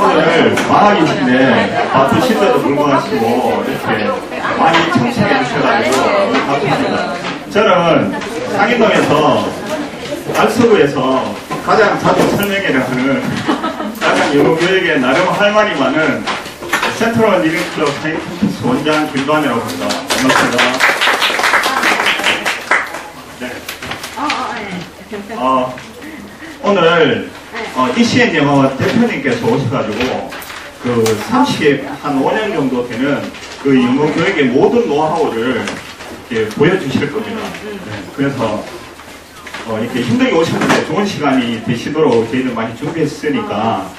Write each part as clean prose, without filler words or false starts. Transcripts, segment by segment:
오늘 방학이신데 바쁘신데도 불구하고 이렇게 많이 참석해 주셔가지고 감사합니다. 저는 상인동에서 알서구에서 가장 자주 설명회를 하는 가장 영어교육에 나름 할 말이 많은 센트럴 리빙클럽 사이언스 원장 김도환이라고 합니다. 반갑습니다. 네. 오늘 ECN 영어 대표님께서 오셔가지고 그 30한 5년 정도 되는 그 영어 교육의 모든 노하우를 이렇게 보여주실 겁니다. 네, 그래서 이렇게 힘들게 오셨는데 좋은 시간이 되시도록 저희는 많이 준비했으니까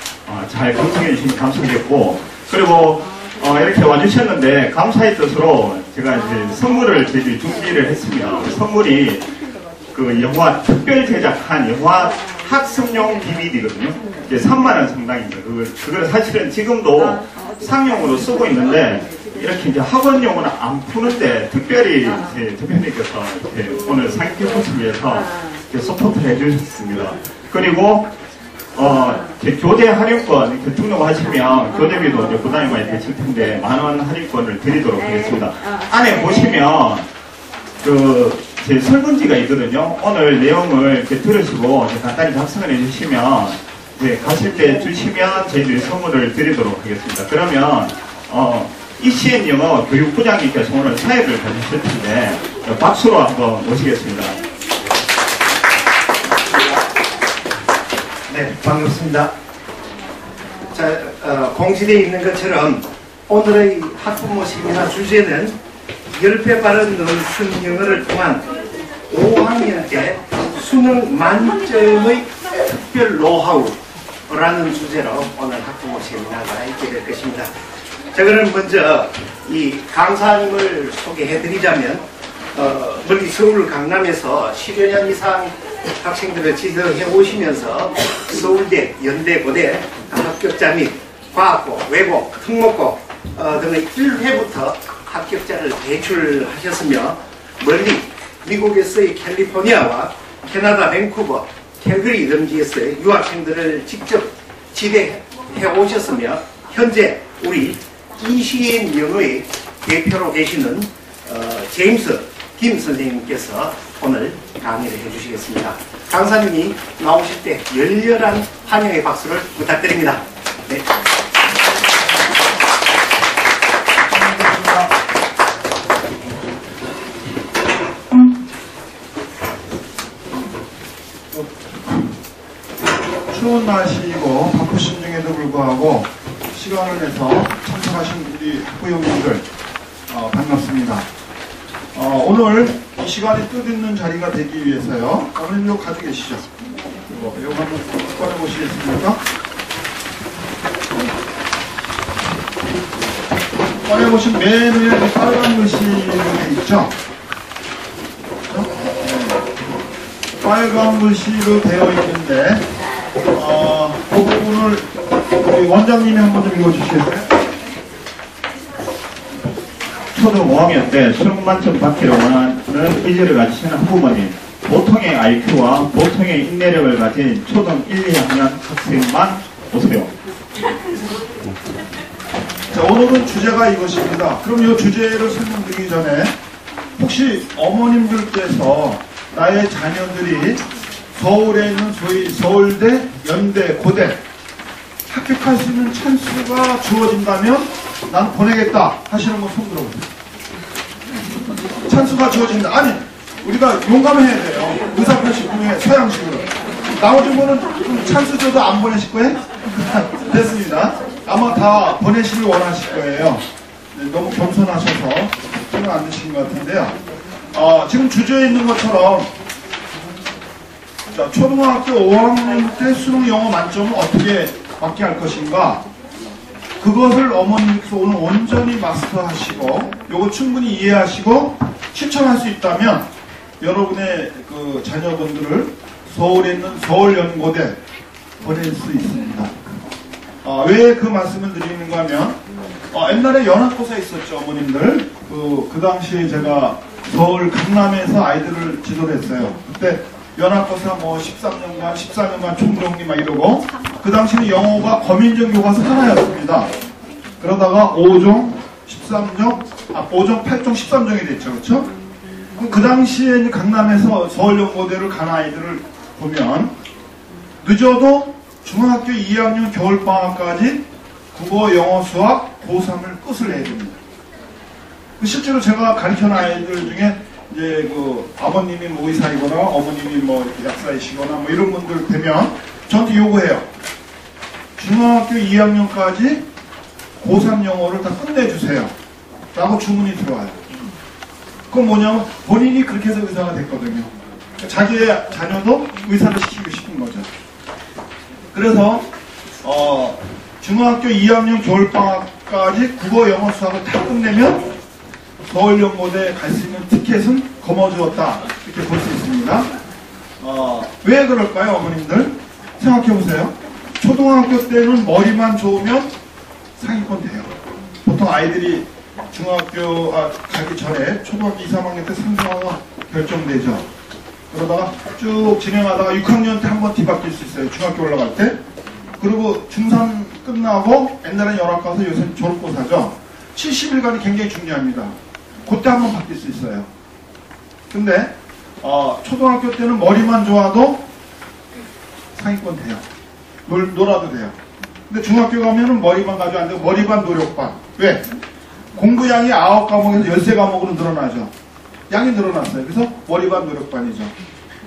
잘 감상해 주시면 감사하겠고, 그리고 이렇게 와주셨는데 감사의 뜻으로 제가 이제 선물을 저희들이 준비를 했습니다. 그 선물이 그 영화 특별 제작한 영화 학습용 DVD거든요. 이제 3만원 상당입니다. 그걸 사실은 지금도 상용으로 쓰고 있는데 이렇게 이제 학원용으로 안 푸는데 특별히 제 대표님께서 오늘 상기표를 위해서 서포트를 해주셨습니다. 그리고 교재 할인권 이렇게 등록하시면 교재비도 이제 부담이 많이 되실 텐데 만원 할인권을 드리도록 하겠습니다. 안에 보시면 제 설문지가 있거든요. 오늘 내용을 이렇게 들으시고 간단히 작성을 해주시면 가실 때 주시면 저희들이 선물을 드리도록 하겠습니다. 그러면 ECN 영어 교육부장님께서 오늘 사회를 가주실 텐데 박수로 한번 모시겠습니다. 네, 반갑습니다. 자, 공지되어 있는 것처럼 오늘의 학부모 세미나 주제는 10배 빠른 논술 영어를 통한 5학년 때 수능 만점의 특별 노하우라는 주제로 오늘 학부모 세미나가 있게 될 것입니다. 자, 그럼 먼저 이 강사님을 소개해드리자면 멀리 서울 강남에서 10여 년 이상 학생들을 지도해 오시면서 서울대, 연대, 고대 합격자 및 과학고, 외고, 특목고 등의 1회부터 합격자를 배출하셨으며 멀리 미국에서의 캘리포니아와 캐나다 밴쿠버, 캘거리 등지에서의 유학생들을 직접 지대해 오셨으며 현재 우리 ECN 영어의 대표로 계시는 제임스 김 선생님께서 오늘 강의를 해주시겠습니다. 강사님이 나오실 때 열렬한 환영의 박수를 부탁드립니다. 네. 추운 날씨이고 바쁘신 중에도 불구하고 시간을 내서 참석하신 우리 학부형님들 반갑습니다. 오늘 이 시간이 뜻있는 자리가 되기 위해서요. 오늘 이거 가지고 계시죠? 이거 한번 꺼내보시겠습니까? 꺼내보시면 맨 위에 빨간 글씨가 있죠? 빨간 글씨로 되어 있는데 그 부분을 우리 원장님이 한번 좀 읽어주시겠어요? 초등 5학년 때 수능 만점 받기를 원하는 의지를 가지시는 학부모님, 보통의 IQ와 보통의 인내력을 가진 초등 1, 2학년 학생만 오세요. 자, 오늘은 주제가 이것입니다. 그럼 이 주제를 설명드리기 전에 혹시 어머님들께서 나의 자녀들이 서울에 있는 소위 서울대, 연대, 고대 합격할 수 있는 찬스가 주어진다면 난 보내겠다 하시는 분 손 들어보세요. 찬스가 주어진다. 아니, 우리가 용감해야 돼요. 의사표시 분명해, 서양식으로. 나머지 분은 좀 찬스 줘도 안 보내실 거예요? 됐습니다. 아마 다 보내시길 원하실 거예요. 네, 너무 겸손하셔서 손을 안 드시는 것 같은데요. 지금 주제에 있는 것처럼 자, 초등학교 5학년 때 수능 영어 만점을 어떻게 받게 할 것인가, 그것을 어머님께서 오늘 온전히 마스터하시고 요거 충분히 이해하시고 실천할 수 있다면 여러분의 그 자녀분들을 서울에 있는 서울연고대 보낼 수 있습니다. 왜 그 말씀을 드리는가 하면 옛날에 연합고사 있었죠. 어머님들 그 당시에 제가 서울 강남에서 아이들을 지도를 했어요. 그때 연합고사 뭐 13년간, 14년간 총정리 막 이러고, 그 당시는 영어가 검인정 교과서 하나였습니다. 그러다가 5종, 13종, 5종, 8종, 13종이 됐죠. 그렇죠? 그 당시에 이제 강남에서 서울연고대를 간 아이들을 보면 늦어도 중학교 2학년 겨울방학까지 국어, 영어, 수학, 고3을 끝을 해야 됩니다. 실제로 제가 가르치는 아이들 중에 이제 그 아버님이 뭐 의사이거나 어머님이 뭐 약사이시거나 뭐 이런 분들 되면 저한테 요구해요. 중학교 2학년까지 고3 영어를 다 끝내주세요. 라고 주문이 들어와요. 그건 뭐냐면 본인이 그렇게 해서 의사가 됐거든요. 자기의 자녀도 의사를 시키고 싶은 거죠. 그래서 중학교 2학년 겨울방학까지 국어, 영어, 수학을 다 끝내면 서울연고대 갈 수 있는 티켓은 거머쥐었다. 이렇게 볼 수 있습니다. 왜 그럴까요, 어머님들? 생각해보세요. 초등학교 때는 머리만 좋으면 상위권 돼요. 보통 아이들이 중학교 가기 전에 초등학교 2, 3학년 때 상승하가 결정되죠. 그러다가 쭉 진행하다가 6학년 때 한번 뒤바뀔 수 있어요. 중학교 올라갈 때. 그리고 중3 끝나고 옛날엔 연합가서 요새는 졸업고사죠. 70일간이 굉장히 중요합니다. 그때 한번 바뀔 수 있어요. 근데 초등학교 때는 머리만 좋아도 상위권 돼요. 놀아도 돼요. 근데 중학교 가면은 머리만 가지고 안 되고 머리반 노력반. 왜? 공부량이 9과목에서 13과목으로 늘어나죠. 양이 늘어났어요. 그래서 머리반 노력반이죠.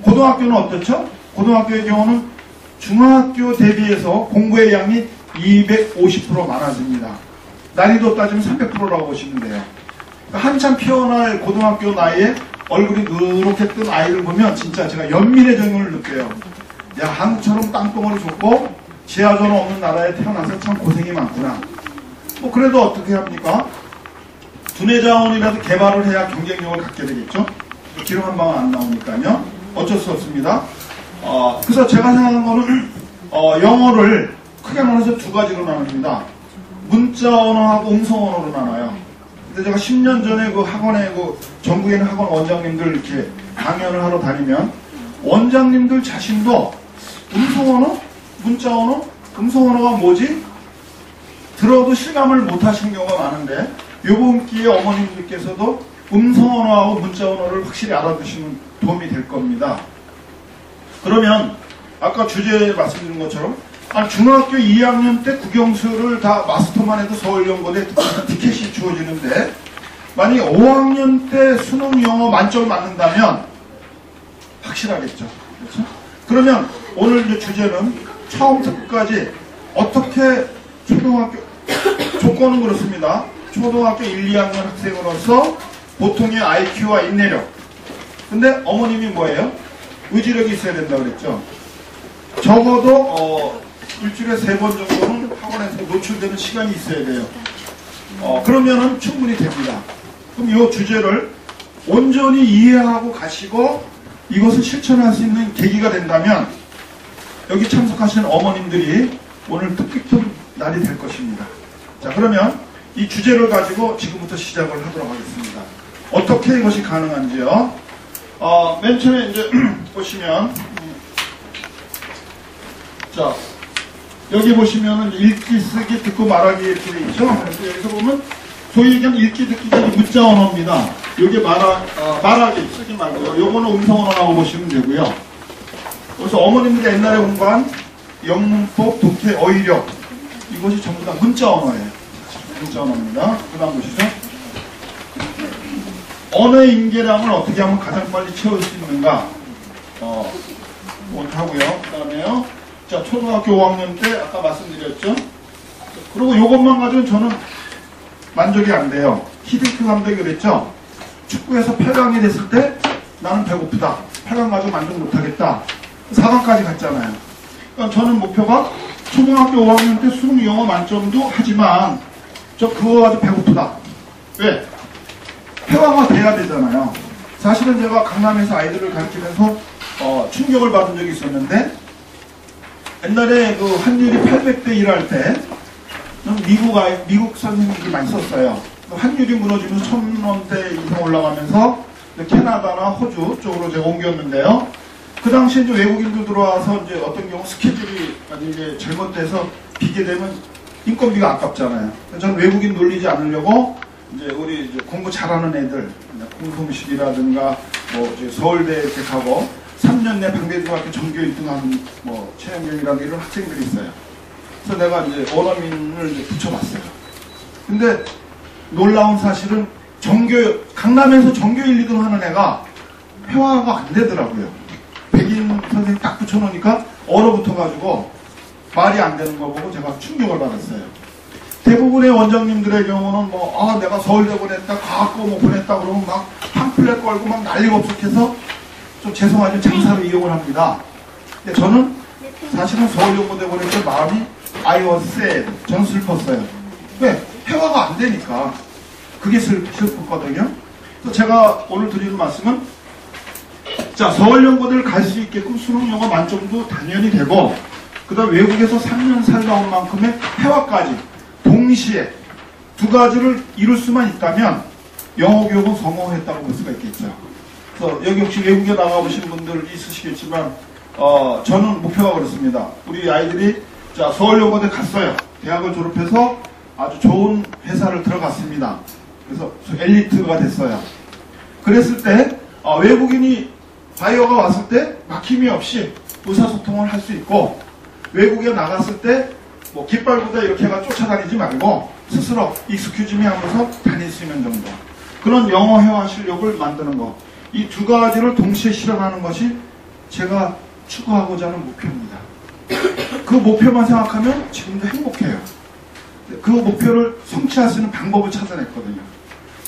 고등학교는 어떻죠? 고등학교의 경우는 중학교 대비해서 공부의 양이 250% 많아집니다. 난이도 따지면 300%라고 보시면 돼요. 그러니까 한참 피어날 고등학교 나이에 얼굴이 누렇게 뜬 아이를 보면 진짜 제가 연민의 정을 느껴요. 야, 한국처럼 땅덩어리 좋고 지하철 없는 나라에 태어나서 참 고생이 많구나. 뭐 그래도 어떻게 합니까? 두뇌 자원이라도 개발을 해야 경쟁력을 갖게 되겠죠. 기름 한 방울 안 나오니까요. 어쩔 수 없습니다. 그래서 제가 생각하는 거는 영어를 크게 나눠서 두 가지로 나눕니다. 문자 언어하고 음성 언어로 나눠요. 근데 제가 10년 전에 그 학원에 전국에 있는 학원 원장님들 이렇게 강연을 하러 다니면 원장님들 자신도 음성 언어, 문자 언어, 음성 언어가 뭐지? 들어도 실감을 못 하시는 경우가 많은데 요번 기회에 어머님들께서도 음성 언어하고 문자 언어를 확실히 알아두시면 도움이 될 겁니다. 그러면 아까 주제에 말씀드린 것처럼 중학교 2학년 때 국영수를 다 마스터만 해도 서울연고대 티켓이 주어지는데 만약에 5학년 때 수능 영어 만점을 맞는다면 확실하겠죠. 그렇죠? 그러면 오늘 이제 주제는 처음부터 끝까지 어떻게 초등학교 조건은 그렇습니다. 초등학교 1, 2학년 학생으로서 보통의 IQ와 인내력. 근데 어머님이 뭐예요? 의지력이 있어야 된다고 그랬죠. 적어도 일주일에 3번 정도는 학원에서 노출되는 시간이 있어야 돼요. 그러면은 충분히 됩니다. 그럼 이 주제를 온전히 이해하고 가시고 이것을 실천할 수 있는 계기가 된다면 여기 참석하시는 어머님들이 오늘 뜻깊은 날이 될 것입니다. 자, 그러면 이 주제를 가지고 지금부터 시작을 하도록 하겠습니다. 어떻게 이것이 가능한지요? 맨 처음에 이제 보시면 자, 여기 보시면은 읽기, 쓰기, 듣고 말하기 이렇게 돼 있죠? 그래서 여기서 보면 소위 얘기하면 읽기, 듣기가 문자 언어입니다. 여기 말하기, 쓰기 말고요. 요거는 음성 언어라고 보시면 되고요. 그래서 어머님들이 옛날에 공부한 영문법, 독해, 어휘력 이것이 전부 다 문자 언어예요. 문자 언어입니다. 그 다음 보시죠. 언어의 인계량을 어떻게 하면 가장 빨리 채울 수 있는가? 하고요. 그 다음에요. 자, 초등학교 5학년 때 아까 말씀드렸죠. 그리고 이것만 가지고는 저는 만족이 안 돼요. 히딩크 감독이 그랬죠. 축구에서 8강이 됐을 때 나는 배고프다. 8강 가지고 만족 못하겠다. 4강까지 갔잖아요. 그러니까 저는 목표가 초등학교 5학년 때 수능 영어 만점도 하지만 저 그거 가지고 배고프다. 왜? 폐화가 돼야 되잖아요. 사실은 제가 강남에서 아이들을 가르치면서 충격을 받은 적이 있었는데 옛날에 그 환율이 800대 1 할 때 미국 선생님들이 많이 썼어요. 환율이 무너지면서 1000원대 이상 올라가면서 캐나다나 호주 쪽으로 제가 옮겼는데요. 그 당시에 이제 외국인들 들어와서 이제 어떤 경우 스케줄이 이제 잘못돼서 비게 되면 인건비가 아깝잖아요. 그래서 저는 외국인 놀리지 않으려고 이제 우리 이제 공부 잘하는 애들, 공통식이라든가 뭐 이제 서울대 이렇게 가고 3년 내 방배중학교 전교 1등하는 뭐 최영경이라는 이런 학생들이 있어요. 그래서 내가 이제 원어민을 이제 붙여봤어요. 근데 놀라운 사실은 강남에서 전교 1, 2등 하는 애가 회화가 안 되더라고요. 백인 선생님 딱 붙여놓으니까 얼어붙어가지고 말이 안 되는 거 보고 제가 충격을 받았어요. 대부분의 원장님들의 경우는 뭐, 내가 서울대 보냈다, 과학고 뭐 보냈다 그러면 막 팜플렛 걸고 막 난리가 없었해서 좀 죄송하지만 장사를 이용을 합니다. 근데 저는 사실은 서울연고대 보낼 때 마음이 I was sad. 저는 슬펐어요. 왜? 회화가 안 되니까. 그게 슬펐거든요. 그래서 제가 오늘 드리는 말씀은 자, 서울연고대를 갈 수 있게끔 수능영어 만점도 당연히 되고 그 다음 외국에서 3년 살다 온 만큼의 회화까지 동시에 두 가지를 이룰 수만 있다면 영어 교육은 성공했다고 볼 수가 있겠죠. 그래서 여기 혹시 외국에 나가보신 분들 있으시겠지만 저는 목표가 그렇습니다. 우리 아이들이 자, 서울연고대 갔어요. 대학을 졸업해서 아주 좋은 회사를 들어갔습니다. 그래서 엘리트가 됐어요. 그랬을 때 외국인이 바이어가 왔을 때 막힘이 없이 의사소통을 할 수 있고 외국에 나갔을 때 뭐 깃발보다 이렇게 해가 쫓아다니지 말고 스스로 익스큐즈미 하면서 다닐 수 있는 정도. 그런 영어 회화 실력을 만드는 거. 이 두 가지를 동시에 실현하는 것이 제가 추구하고자 하는 목표입니다. 그 목표만 생각하면 지금도 행복해요. 그 목표를 성취할 수 있는 방법을 찾아냈거든요.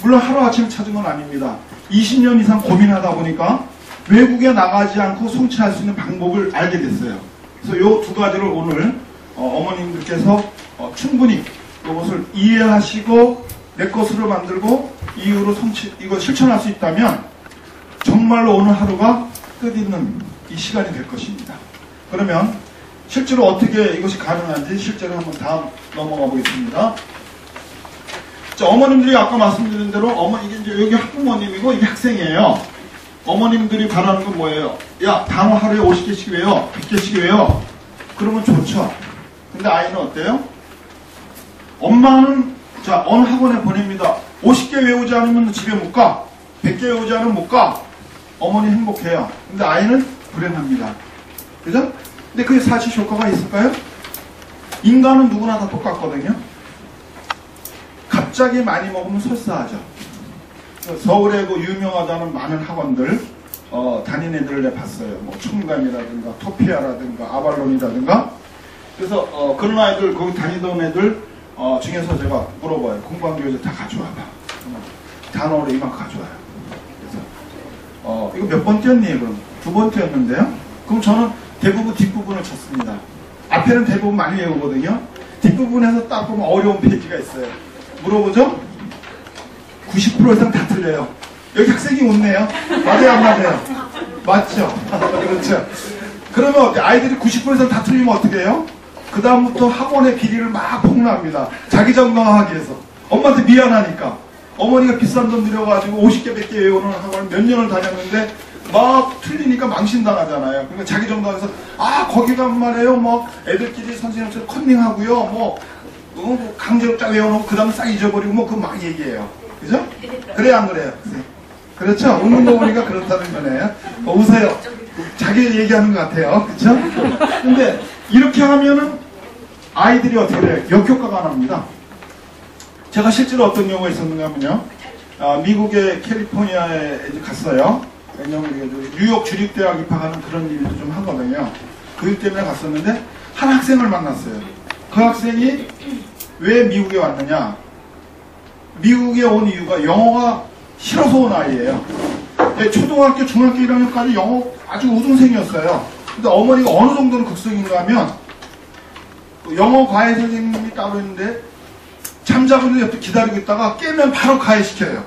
물론 하루아침에 찾은 건 아닙니다. 20년 이상 고민하다 보니까 외국에 나가지 않고 성취할 수 있는 방법을 알게 됐어요. 그래서 이 두 가지를 오늘 어머님들께서 충분히 이것을 이해하시고 내 것으로 만들고 이후로 이거 실천할 수 있다면 정말로 오늘 하루가 끝있는 이 시간이 될 것입니다. 그러면 실제로 어떻게 이것이 가능한지 실제로 한번 다음 넘어가 보겠습니다. 자, 어머님들이 아까 말씀드린 대로 이게 이제 여기 학부모님이고 이게 학생이에요. 어머님들이 바라는 건 뭐예요? 야, 단어 하루에 50개씩 외워, 100개씩 외워. 그러면 좋죠. 근데 아이는 어때요? 엄마는 자, 어느 학원에 보냅니다. 50개 외우지 않으면 집에 못 가. 100개 외우지 않으면 못 가. 어머니 행복해요. 근데 아이는 불행합니다. 그죠? 근데 그게 사실 효과가 있을까요? 인간은 누구나 다 똑같거든요. 갑자기 많이 먹으면 설사하죠. 서울에 그 유명하다는 많은 학원들 다니는 애들을 내가 봤어요. 뭐 청담이라든가 토피아라든가 아발론이라든가. 그래서 그런 아이들 거기 다니던 애들 중에서 제가 물어봐요. 공부한 교재 다 가져와봐. 단어를 이만큼 가져와요. 그래서 이거 몇 번 뛰었니? 그럼 2번 뛰었는데요. 그럼 저는 대부분 뒷부분을 쳤습니다. 앞에는 대부분 많이 외우거든요. 뒷부분에서 딱 보면 어려운 페이지가 있어요. 물어보죠? 90% 이상 다 틀려요. 여기 학생이 웃네요. 맞아요, 안 맞아요? 맞죠? 그렇죠. 그러면 아이들이 90% 이상 다 틀리면 어떻게 해요? 그 다음부터 학원의 비리를 막 폭로합니다. 자기 정당화하기 위해서. 엄마한테 미안하니까. 어머니가 비싼 돈 들여가지고 50개, 100개 외우는 학원을 몇 년을 다녔는데 막 틀리니까 망신당하잖아요. 그러니까 자기 정당화해서 거기 간 말이에요. 뭐 애들끼리 선생님처럼 컨닝하고요. 뭐 강제로 쫙 외워놓고 그 다음 싹 잊어버리고 뭐 그거 막 얘기해요. 그죠? 그래야 안 그래요? 그렇죠? 웃는 거 보니까 그렇다는 거네요. 웃어요. 자기 얘기하는 것 같아요. 그렇죠? 근데 이렇게 하면은 아이들이 어떻게 돼요? 역효과가 납니다. 제가 실제로 어떤 경우가 있었는가 하면요. 미국의 캘리포니아에 이제 갔어요. 왜냐면 뉴욕 주립대학 입학하는 그런 일도 좀 하거든요. 그 일 때문에 갔었는데 한 학생을 만났어요. 그 학생이 왜 미국에 왔느냐? 미국에 온 이유가 영어가 싫어서 온 아이예요. 초등학교, 중학교 1학년까지 영어 아주 우등생이었어요. 근데 어머니가 어느 정도는 극성인가 하면 영어 과외 선생님이 따로 있는데 잠자고 있는데 옆에 기다리고 있다가 깨면 바로 과외시켜요.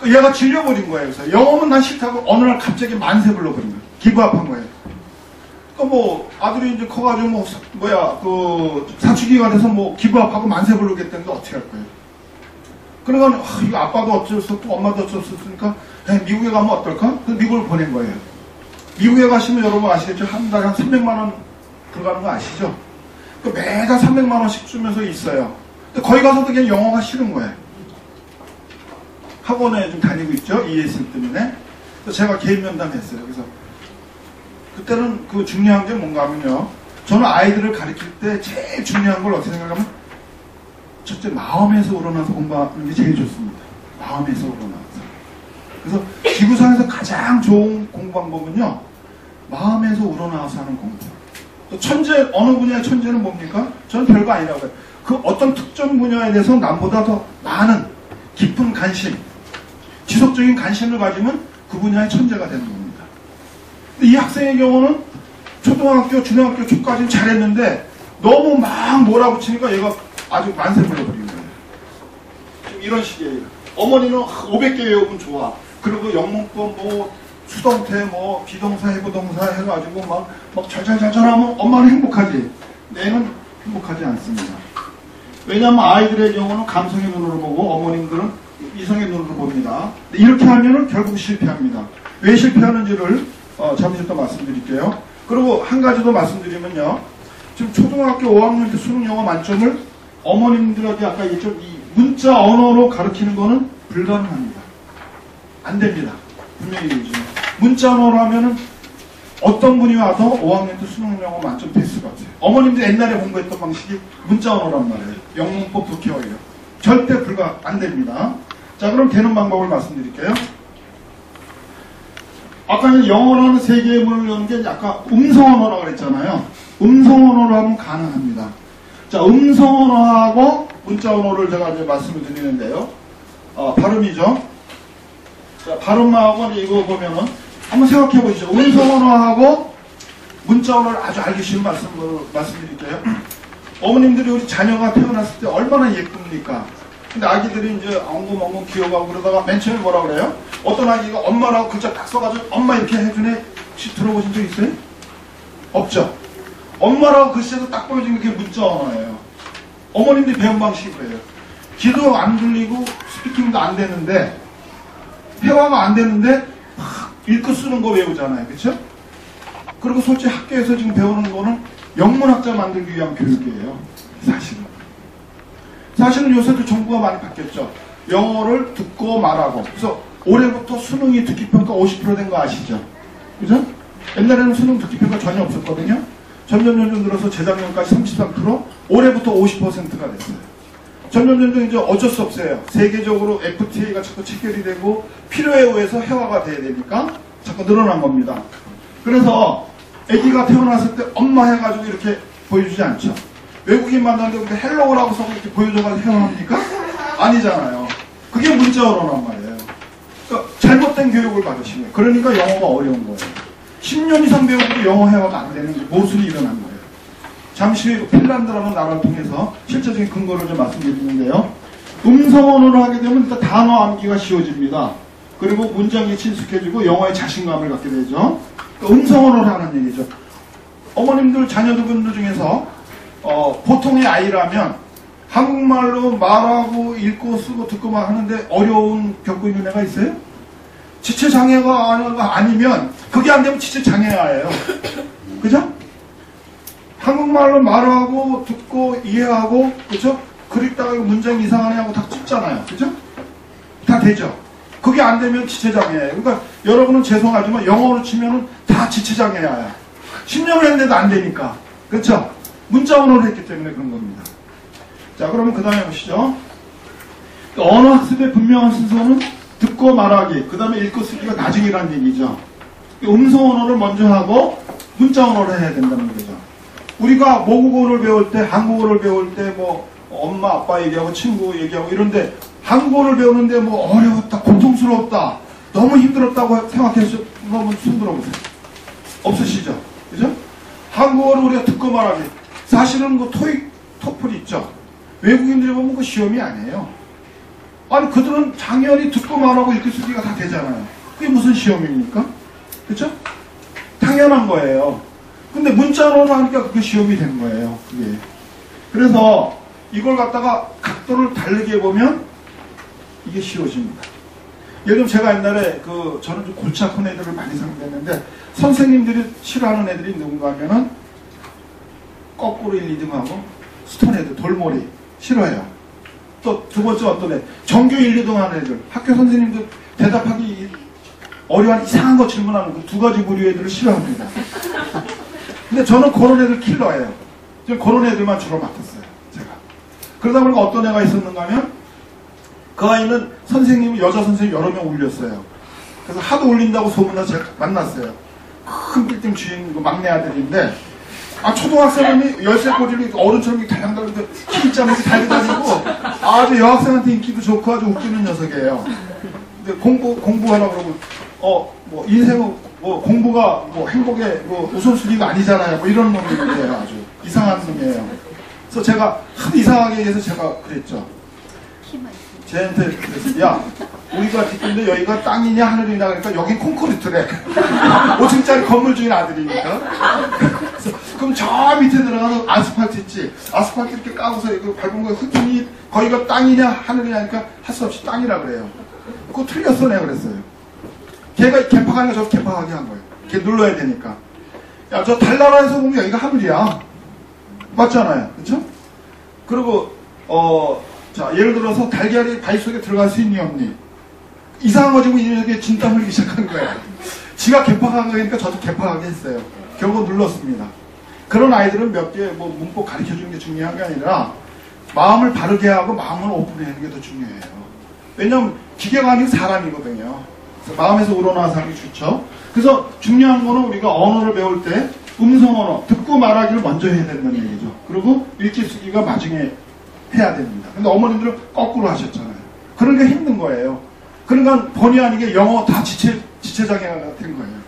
얘가 질려버린 거예요. 그래서 영어는 난 싫다고 어느 날 갑자기 만세 불러버린 거예요. 기부업한 거예요. 그러니까 뭐 아들이 이제 커가지고 사춘기가 돼서 뭐 기부업하고 만세 부르겠다는데 어떻게 할 거예요? 그러니까 이거 아빠도 어쩔 수 없고 엄마도 어쩔 수 없으니까 미국에 가면 어떨까? 그래서 미국을 보낸 거예요. 미국에 가시면 여러분 아시겠죠? 한 달에 한 300만 원 들어가는 거 아시죠? 그 매달 300만 원씩 주면서 있어요. 근데 거기 가서도 그냥 영어가 싫은 거예요. 학원에 좀 다니고 있죠? ESL 때문에. 그래서 제가 개인 면담했어요. 그래서 그때는 그 중요한 게 뭔가 하면요. 저는 아이들을 가르칠 때 제일 중요한 걸 어떻게 생각하면 첫째 마음에서 우러나서 공부하는 게 제일 좋습니다. 마음에서 우러나서. 그래서 지구상에서 가장 좋은 공부 방법은요. 마음에서 우러나와서 하는 공부. 또 천재, 어느 분야의 천재는 뭡니까? 저는 별거 아니라고 해요. 그 어떤 특정 분야에 대해서 남보다 더 많은 깊은 관심, 지속적인 관심을 가지면 그 분야의 천재가 되는 겁니다. 근데 이 학생의 경우는 초등학교, 중학교 초까지는 잘했는데 너무 막 몰아붙이니까 얘가 아주 만세 불러버린 거예요. 지금 이런 식이에요. 어머니는 500개 외우면 좋아. 그리고 영문법 뭐 수동태 뭐 비동사 해부동사 해가지고 막 잘잘잘잘 하면 엄마는 행복하지. 애는 행복하지 않습니다. 왜냐하면 아이들의 경우는 감성의 눈으로 보고 어머님들은 이성의 눈으로 봅니다. 이렇게 하면은 결국 실패합니다. 왜 실패하는지를 잠시 또 말씀드릴게요. 그리고 한 가지 더 말씀드리면요. 지금 초등학교 5학년 때 수능 영어 만점을 어머님들에게 아까 얘기했죠. 이 문자 언어로 가르치는 거는 불가능합니다. 안 됩니다. 분명히 얘기죠. 문자 언어로 하면은 어떤 분이 와도 5학년 때 수능 영어 만점 될 수가 없어요. 어머님들 옛날에 공부했던 방식이 문자 언어란 말이에요. 영문법 독해어예요. 절대 안 됩니다. 자, 그럼 되는 방법을 말씀드릴게요. 아까 영어라는 세 개의 문을 여는 게 약간 음성 언어라고 그랬잖아요. 음성 언어로 하면 가능합니다. 자, 음성 언어하고 문자 언어를 제가 이제 말씀을 드리는데요. 발음이죠. 자, 발음하고 이거 보면은 한번 생각해 보시죠. 음성 언어하고 문자 언어를 아주 알기 쉬운 말씀드릴게요. 어머님들이 우리 자녀가 태어났을 때 얼마나 예쁩니까? 근데 아기들이 이제 엉금엉금 기어가고 그러다가 맨 처음에 뭐라 그래요? 어떤 아기가 엄마라고 글자 딱 써가지고 엄마 이렇게 해주네? 혹시 들어보신 적 있어요? 없죠? 엄마라고 글씨에서 딱 보여주는 게 문자 언어예요. 어머님들이 배운 방식이 그래요. 귀도 안 들리고 스피킹도 안 되는데 회화가 안 되는데 막 읽고 쓰는 거 외우잖아요. 그렇죠? 그리고 솔직히 학교에서 지금 배우는 거는 영문학자 만들기 위한 교육이에요. 사실은 요새도 정부가 많이 바뀌었죠. 영어를 듣고 말하고. 그래서 올해부터 수능이 듣기평가 50% 된 거 아시죠? 그죠? 옛날에는 수능 듣기평가 전혀 없었거든요. 점점 들어서 재작년까지 33%, 올해부터 50%가 됐어요. 점점 이제 어쩔 수 없어요. 세계적으로 FTA가 자꾸 체결이 되고 필요에 의해서 회화가 돼야 되니까 자꾸 늘어난 겁니다. 그래서 아기가 태어났을 때 엄마 해가지고 이렇게 보여주지 않죠. 외국인 만나는데 헬로우라고 써서 이렇게 보여줘가지고 회화합니까? 아니잖아요. 그게 문자 언어란 말이에요. 그러니까 잘못된 교육을 받으신 거예요. 그러니까 영어가 어려운 거예요. 10년 이상 배우고도 영어 회화가 안 되는 게 모순이 일어난 거예요. 잠시 후에 핀란드라는 나라를 통해서 실제적인 근거를 좀 말씀드리는데요. 음성 언어를 하게 되면 일단 단어 암기가 쉬워집니다. 그리고 문장이 친숙해지고 영어에 자신감을 갖게 되죠. 그러니까 음성 언어를 하는 얘기죠. 어머님들 자녀분들 중에서 보통의 아이라면 한국말로 말하고 읽고 쓰고 듣고만 하는데 어려운 겪고 있는 애가 있어요? 지체장애가 아니면 그게 안 되면 지체장애예요. 그죠? 한국말로 말하고 듣고 이해하고 그죠? 그립다가 문장 이상하네 하고 다 찍잖아요. 그죠? 다 되죠? 그게 안 되면 지체장애예요. 그러니까 여러분은 죄송하지만 영어로 치면은 다 지체장애야. 10년을 했는데도 안 되니까. 그렇죠? 문자 언어를 했기 때문에 그런 겁니다. 자, 그러면 그 다음에 보시죠. 언어 학습의 분명한 순서는 듣고 말하기, 그 다음에 읽고 쓰기가 나중이라는 얘기죠. 음성 언어를 먼저 하고 문자 언어를 해야 된다는 거죠. 우리가 모국어를 배울 때, 한국어를 배울 때 뭐 엄마, 아빠 얘기하고 친구 얘기하고 이런데 한국어를 배우는데 뭐 어려웠다, 고통스러웠다, 너무 힘들었다고 생각해서 한번 손 들어보세요. 없으시죠? 그죠? 한국어를 우리가 듣고 말하기. 사실은 그 토익, 토플 있죠? 외국인들이 보면 그 시험이 아니에요. 아니, 그들은 당연히 듣고 말하고 읽기 쓰기가 다 되잖아요. 그게 무슨 시험입니까? 그쵸? 당연한 거예요. 근데 문자로 하니까 그게 시험이 된 거예요. 그게. 그래서 이걸 갖다가 각도를 다르게 보면 이게 쉬워집니다. 예를 들면 제가 옛날에 저는 좀 골치 아픈 애들을 많이 상대했는데 선생님들이 싫어하는 애들이 누군가 하면은 거꾸로 1, 2등하고 스톤 애들, 돌머리 싫어해요. 또 두 번째 어떤 애, 전교 1, 2등 하는 애들, 학교 선생님들 대답하기 어려운 이상한 거 질문하는 그 두 가지 부류의 애들을 싫어합니다. 근데 저는 그런 애들 킬러예요. 지금 그런 애들만 주로 맡았어요, 제가. 그러다 보니까 어떤 애가 있었는가 하면 그 아이는 선생님을, 여자 선생님 여러 명 울렸어요. 그래서 하도 울린다고 소문나서 제가 만났어요. 큰 빌딩 주인 그 막내 아들인데, 초등학생이 열쇠 꼬리를 어른처럼 달랑달랑 힘있잖아 이렇게 달려다니고, 아주 여학생한테 인기도 좋고 아주 웃기는 녀석이에요. 근데 공부하라고 그러고, 인생은 공부가 행복의 우선순위가 아니잖아요. 이런 놈이에요. 아주 이상한 놈이에요. 그래서 제가 하도 이상하게 해서 제가 그랬죠. 쟤한테 그랬어요. 야, 우리가 뒷근데 여기가 땅이냐 하늘이냐 그러니까 여긴 콘크리트래. 5층짜리 건물 주인 아들이니까. 그럼 저 밑에 들어가는 아스팔트 있지. 아스팔트 이렇게 까고서 이거 밟은 거 흙이니 거기가 땅이냐 하늘이냐 하니까 할 수 없이 땅이라 그래요. 그거 틀렸어 내가 그랬어요. 걔가 개팍하니까 저 개팍하게 한 거예요. 걔 눌러야 되니까. 야, 저 달나라에서 보면 여기가 하늘이야. 맞잖아요. 그쵸? 그리고 자, 예를 들어서 달걀이 바위 속에 들어갈 수 있니 없니? 이상한 거 지금 이 녀석이 진땀 흘리기 시작하는 거야. 지가 개팍한 거니까 저도 개팍하게 했어요. 결국 눌렀습니다. 그런 아이들은 몇 개 문법 가르쳐 주는 게 중요한 게 아니라 마음을 바르게 하고 마음을 오픈하는 게 더 중요해요. 왜냐면 기계가 아닌 사람이거든요. 그래서 마음에서 우러나와서 하는 게 좋죠. 그래서 중요한 거는 우리가 언어를 배울 때 음성 언어, 듣고 말하기를 먼저 해야 된다는 얘기죠. 그리고 읽기 쓰기가 나중에 해야 됩니다. 근데 어머님들은 거꾸로 하셨잖아요. 그러니까 힘든 거예요. 그러니까 본의 아니게 영어 다 지체장애가 된 거예요.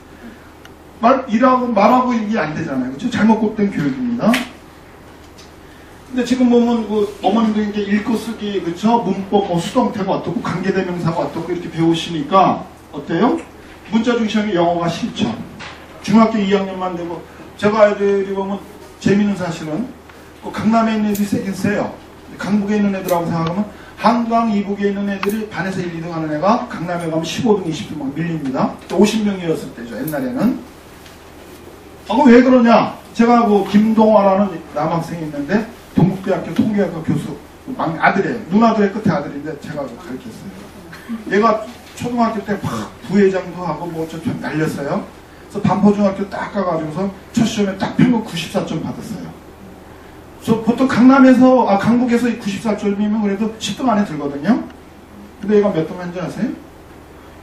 말하고 이게 안 되잖아요. 그렇죠? 잘못 곱된 교육입니다. 근데 지금 보면 어머님들 이제 읽고 쓰기, 그렇죠? 문법, 수동태가 어떻고 관계대명사가 어떻고 이렇게 배우시니까 어때요? 문자 중심의 영어가 싫죠. 중학교 2학년만 되고 제가 아이들이 보면 재미있는 사실은 강남에 있는 애들이 세긴 세요. 강북에 있는 애들하고 생각하면 한강 이북에 있는 애들이 반에서 1, 2등 하는 애가 강남에 가면 15등, 20등 막 밀립니다. 50명이었을 때죠. 옛날에는. 그럼 왜 그러냐? 제가 김동화라는 남학생이 있는데 동국대학교 통계학과 교수 아들이에요. 누나들의 끝에 아들인데 제가 가르쳤어요. 얘가 초등학교 때 막 부회장도 하고 좀 날렸어요. 그래서 반포중학교 딱 가가지고서 첫 시험에 딱 평균 94점 받았어요. 그래서 보통 강북에서 94점이면 그래도 10등 안에 들거든요. 근데 얘가 몇 등 한지 아세요?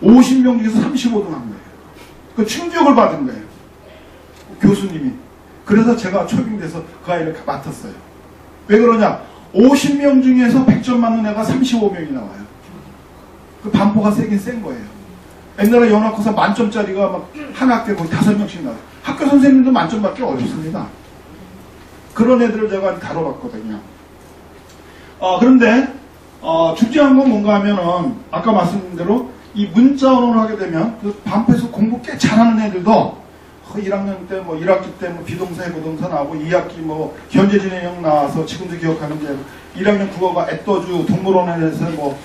50명 중에서 35등 한 거예요. 그 충격을 받은 거예요. 교수님이. 그래서 제가 초빙돼서 그 아이를 맡았어요. 왜 그러냐? 50명 중에서 100점 맞는 애가 35명이 나와요. 그 반포가 세긴 센 거예요. 옛날에 연합고사 만점짜리가 막 한 학교에 거의 5명씩 나와요. 학교 선생님도 만점 받기 어렵습니다. 그런 애들을 제가 다뤄봤거든요. 그런데 중요한 건 뭔가 하면은 아까 말씀드린 대로 이 문자 언어를 하게 되면 그 반포에서 공부 꽤 잘하는 애들도 1학년 때 1학기 때 비동사, 부동사 나오고 2학기 현재 진행형 나와서 지금도 기억하는 게 1학년 국어가 애떠주 동물원에서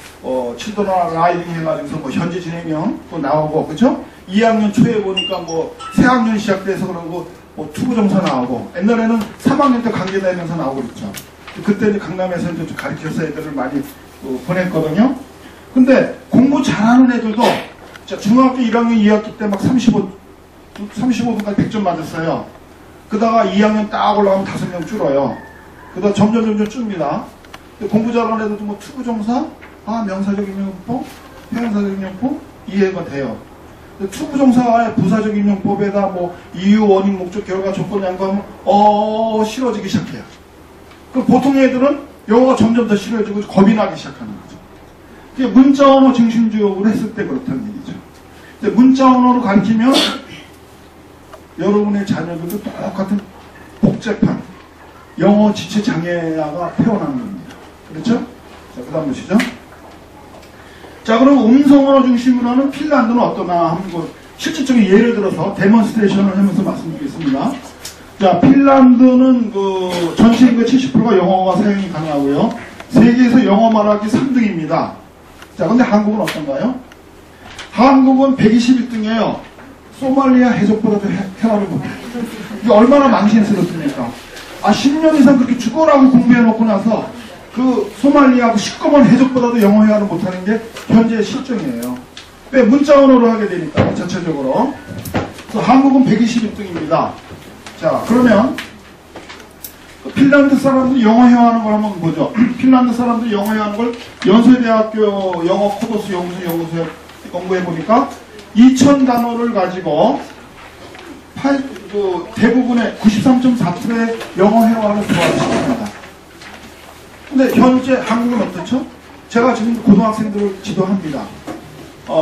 칠드런 라이딩 해가지고서 현재 진행형 또 나오고 그죠? 2학년 초에 보니까 새학년 시작돼서 그러고 투부정사 나오고 옛날에는 3학년 때 관계대명사 나오고 그랬죠. 그때 강남에서 이제 가르쳐서 애들을 많이 보냈거든요. 근데 공부 잘하는 애들도 중학교 1학년 2학기 때 막 35분까지 100점 맞았어요. 그러다가 2학년 딱 올라가면 5명 줄어요. 그러다 점점 줍니다. 공부 잘하는 애들도 투부정사, 명사적 인용법, 회원사적 인용법 이해가 돼요. 투부정사의 부사적 인용법에다 이유, 원인, 목적, 결과, 조건, 양보하면 싫어지기 시작해요. 그럼 보통 애들은 영어가 점점 더 싫어지고 겁이 나기 시작하는 거죠. 이게 문자 언어 중심주의로 했을 때 그렇다는 얘기죠. 근데 문자 언어로 가르치면 여러분의 자녀들도 똑같은 복잡한 영어 지체 장애가 태어나는 겁니다. 그렇죠? 자, 그 다음 보시죠. 자, 그럼 음성언어 중심으로 하는 핀란드는 어떠나 한번 실질적인 예를 들어서 데몬스트레이션을 하면서 말씀드리겠습니다. 자, 핀란드는 전체 인구의 70%가 영어가 사용이 가능하고요. 세계에서 영어 말하기 3등입니다. 자, 근데 한국은 어떤가요? 한국은 121등이에요. 소말리아 해적보다도 해와를 못해요. 이게 얼마나 망신스럽습니까? 10년 이상 그렇게 죽어라고 공부해놓고 나서 그 소말리아하고 시꺼먼 해적보다도 영어 회화를 못하는 게 현재의 실정이에요. 왜? 문자 언어로 하게 되니까, 자체적으로. 그래서 한국은 121등입니다. 자, 그러면 핀란드 사람들이 영어 회화하는 걸 한번 보죠. 핀란드 사람들이 영어 회화하는 걸 연세대학교 영어 코더스 연구소에 연구해 보니까 2000단어를 가지고 대부분의 93.4%의 영어 회화를 도와주십니다. 근데 현재 한국은 어떻죠? 제가 지금 고등학생들을 지도합니다.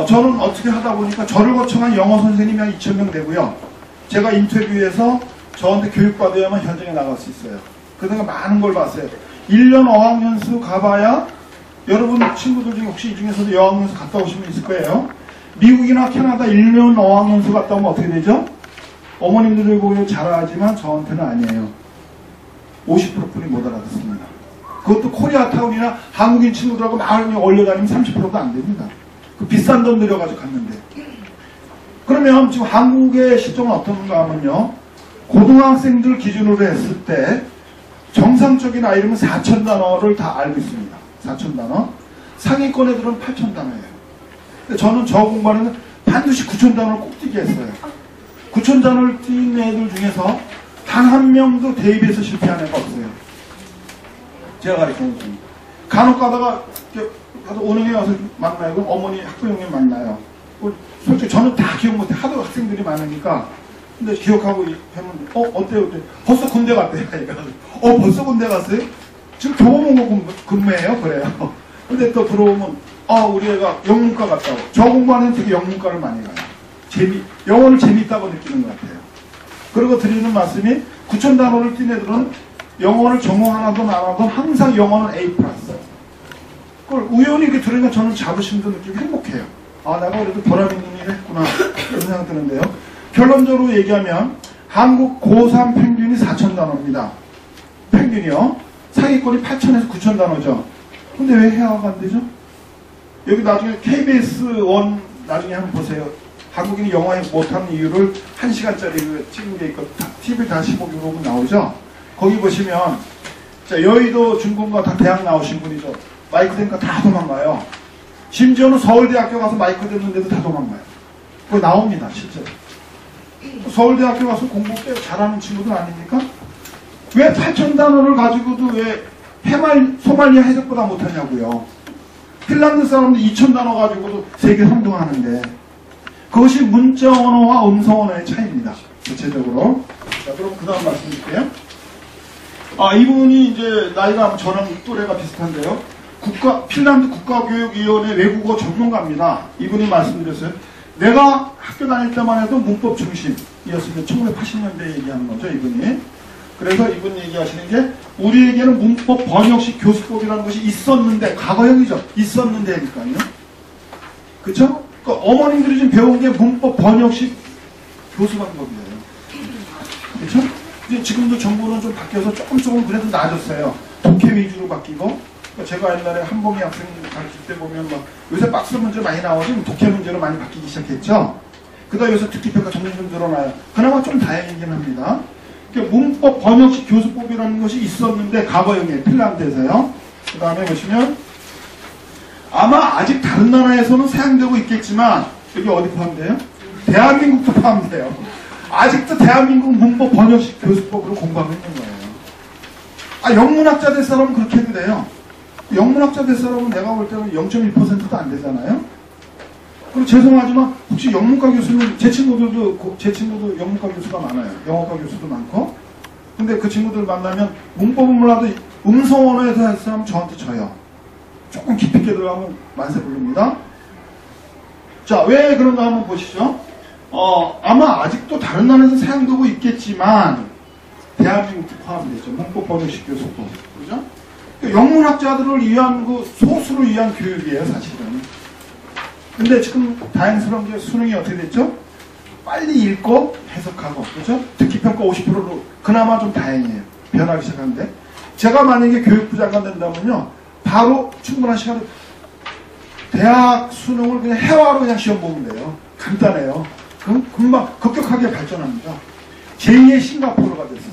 저는 어떻게 하다 보니까 저를 거쳐간 영어 선생님이 한 2000명 되고요. 제가 인터뷰에서 저한테 교육받아야만 현장에 나갈 수 있어요. 그러니까 많은 걸 봤어요. 1년 어학연수 가봐야 여러분 친구들 중에 혹시 이 중에서도 어학연수 갔다 오신 분 있을 거예요. 미국이나 캐나다 1년 어학연수 갔다 오면 어떻게 되죠? 어머님들을 보면 잘하지만 저한테는 아니에요. 50%뿐이 못 알아듣습니다. 그것도 코리아타운이나 한국인 친구들하고 마을에 올려다니면 30%도 안 됩니다. 그 비싼 돈 들여가지고 갔는데. 그러면 지금 한국의 실정은 어떤가 하면요. 고등학생들 기준으로 했을 때 정상적인 아이들은 4,000단어를 다 알고 있습니다. 4,000단어. 상위권 애들은 8,000단어예요. 저는 저 공부하는 반드시 9,000단어를 꼭 뛰게 했어요. 9,000단어를 뛴 애들 중에서 단 한 명도 대입에서 실패한 애가 없어요. 제가 가르쳐놓은 중. 간혹 가다가 은행에 와서 만나요. 그럼 어머니 학부형님 만나요. 솔직히 저는 다 기억 못해. 하도 학생들이 많으니까. 근데 기억하고 하면 어때요? 벌써 군대 갔대요. 벌써 군대 갔어요? 지금 교보문고 근무해요? 그래요. 근데 또 들어오면 우리 애가 영문과 갔다고. 저 공부하는 되게 영문과를 많이 가요. 영어를 재미있다고 느끼는 것 같아요. 그리고 드리는 말씀이 9,000단어를 뛴 애들은 영어를 전공 하나도 안 하던 항상 영어는 A+. 그걸 우연히 이렇게 들으니까 저는 자부심도 느끼고 행복해요. 내가 그래도 보람 있는 일을 했구나. 그런 생각 드는데요. 결론적으로 얘기하면 한국 고3 평균이 4,000단어입니다. 평균이요. 상위권이 8,000에서 9,000단어죠. 근데 왜 회화가 안 되죠? 여기 나중에 KBS 1 나중에 한번 보세요. 한국인이 영어 못하는 이유를 1시간짜리 찍은 게 있고 TV 다시 보기 보면 나오죠. 거기 보시면 자, 여의도 중공과 다 대학 나오신 분이죠. 마이크 대니까 다 도망가요. 심지어는 서울대학교 가서 마이크 듣는데도 다 도망가요. 그거 나옵니다. 실제로. 서울대학교 가서 공부 꽤 잘하는 친구들 아닙니까? 왜 8,000단어를 가지고도 왜 소말리아 해적보다 못하냐고요. 핀란드 사람들 2,000단어 가지고도 세계 3등 하는데 그것이 문자 언어와 음성 언어의 차이입니다. 전체적으로. 자, 그럼 그 다음 말씀드릴게요. 이분이 이제 나이가 저랑 또래가 비슷한데요. 핀란드 국가교육위원회 외국어 전문가입니다. 이분이 말씀드렸어요. 내가 학교 다닐 때만 해도 문법 중심이었습니다. 1980년대에 얘기하는 거죠, 이분이. 그래서 이분 얘기하시는 게 우리에게는 문법 번역식 교수법이라는 것이 있었는데, 과거형이죠. 있었는데니까요. 그쵸? 그러니까 어머님들이 지금 배운 게 문법 번역식 교수 방법이에요. 그쵸? 이제 지금도 정부는 좀 바뀌어서 조금 그래도 나아졌어요. 독해 위주로 바뀌고. 그러니까 제가 옛날에 한봉이 학생 가르칠 때 보면 막 요새 박스 문제 많이 나오지 독해 문제로 많이 바뀌기 시작했죠. 그다음에 요새 특기평가 점점 좀 늘어나요. 그나마 좀 다행이긴 합니다. 그러니까 문법 번역식 교수법이라는 것이 있었는데 과거형이에요. 핀란드에서요. 그 다음에 보시면 아마 아직 다른 나라에서는 사용되고 있겠지만 여기 어디 포함돼요? 대한민국도 포함돼요. 아직도 대한민국 문법 번역식 교수법으로 공부하고 있는 거예요. 영문학자 될 사람은 그렇게 해도 돼요. 영문학자 될 사람은 내가 볼 때는 0.1%도 안 되잖아요. 그리고 죄송하지만 혹시 영문과 교수는 제 친구도 영문과 교수가 많아요. 영어과 교수도 많고. 근데 그 친구들 만나면 문법은 몰라도 음성 언어에 대한 사람은 저한테 져요. 조금 깊이 있게 들어가면 만세 부릅니다. 자, 왜 그런가 한번 보시죠. 아마 아직도 다른 나라에서 사용되고 있겠지만 대한민국도 포함되죠. 문법 번역식 교수법. 그죠? 영문학자들을 위한 소수를 위한 교육이에요, 사실은. 근데 지금 다행스러운 게 수능이 어떻게 됐죠? 빨리 읽고 해석하고, 그죠? 듣기평가 50%로 그나마 좀 다행이에요. 변하기 시작하는데. 제가 만약에 교육부 장관 된다면요, 바로 충분한 시간을 대학 수능을 그냥 회화로 그냥 시험 보면 돼요. 간단해요. 그럼 금방 급격하게 발전합니다. 제2의 싱가포르가 됐어요.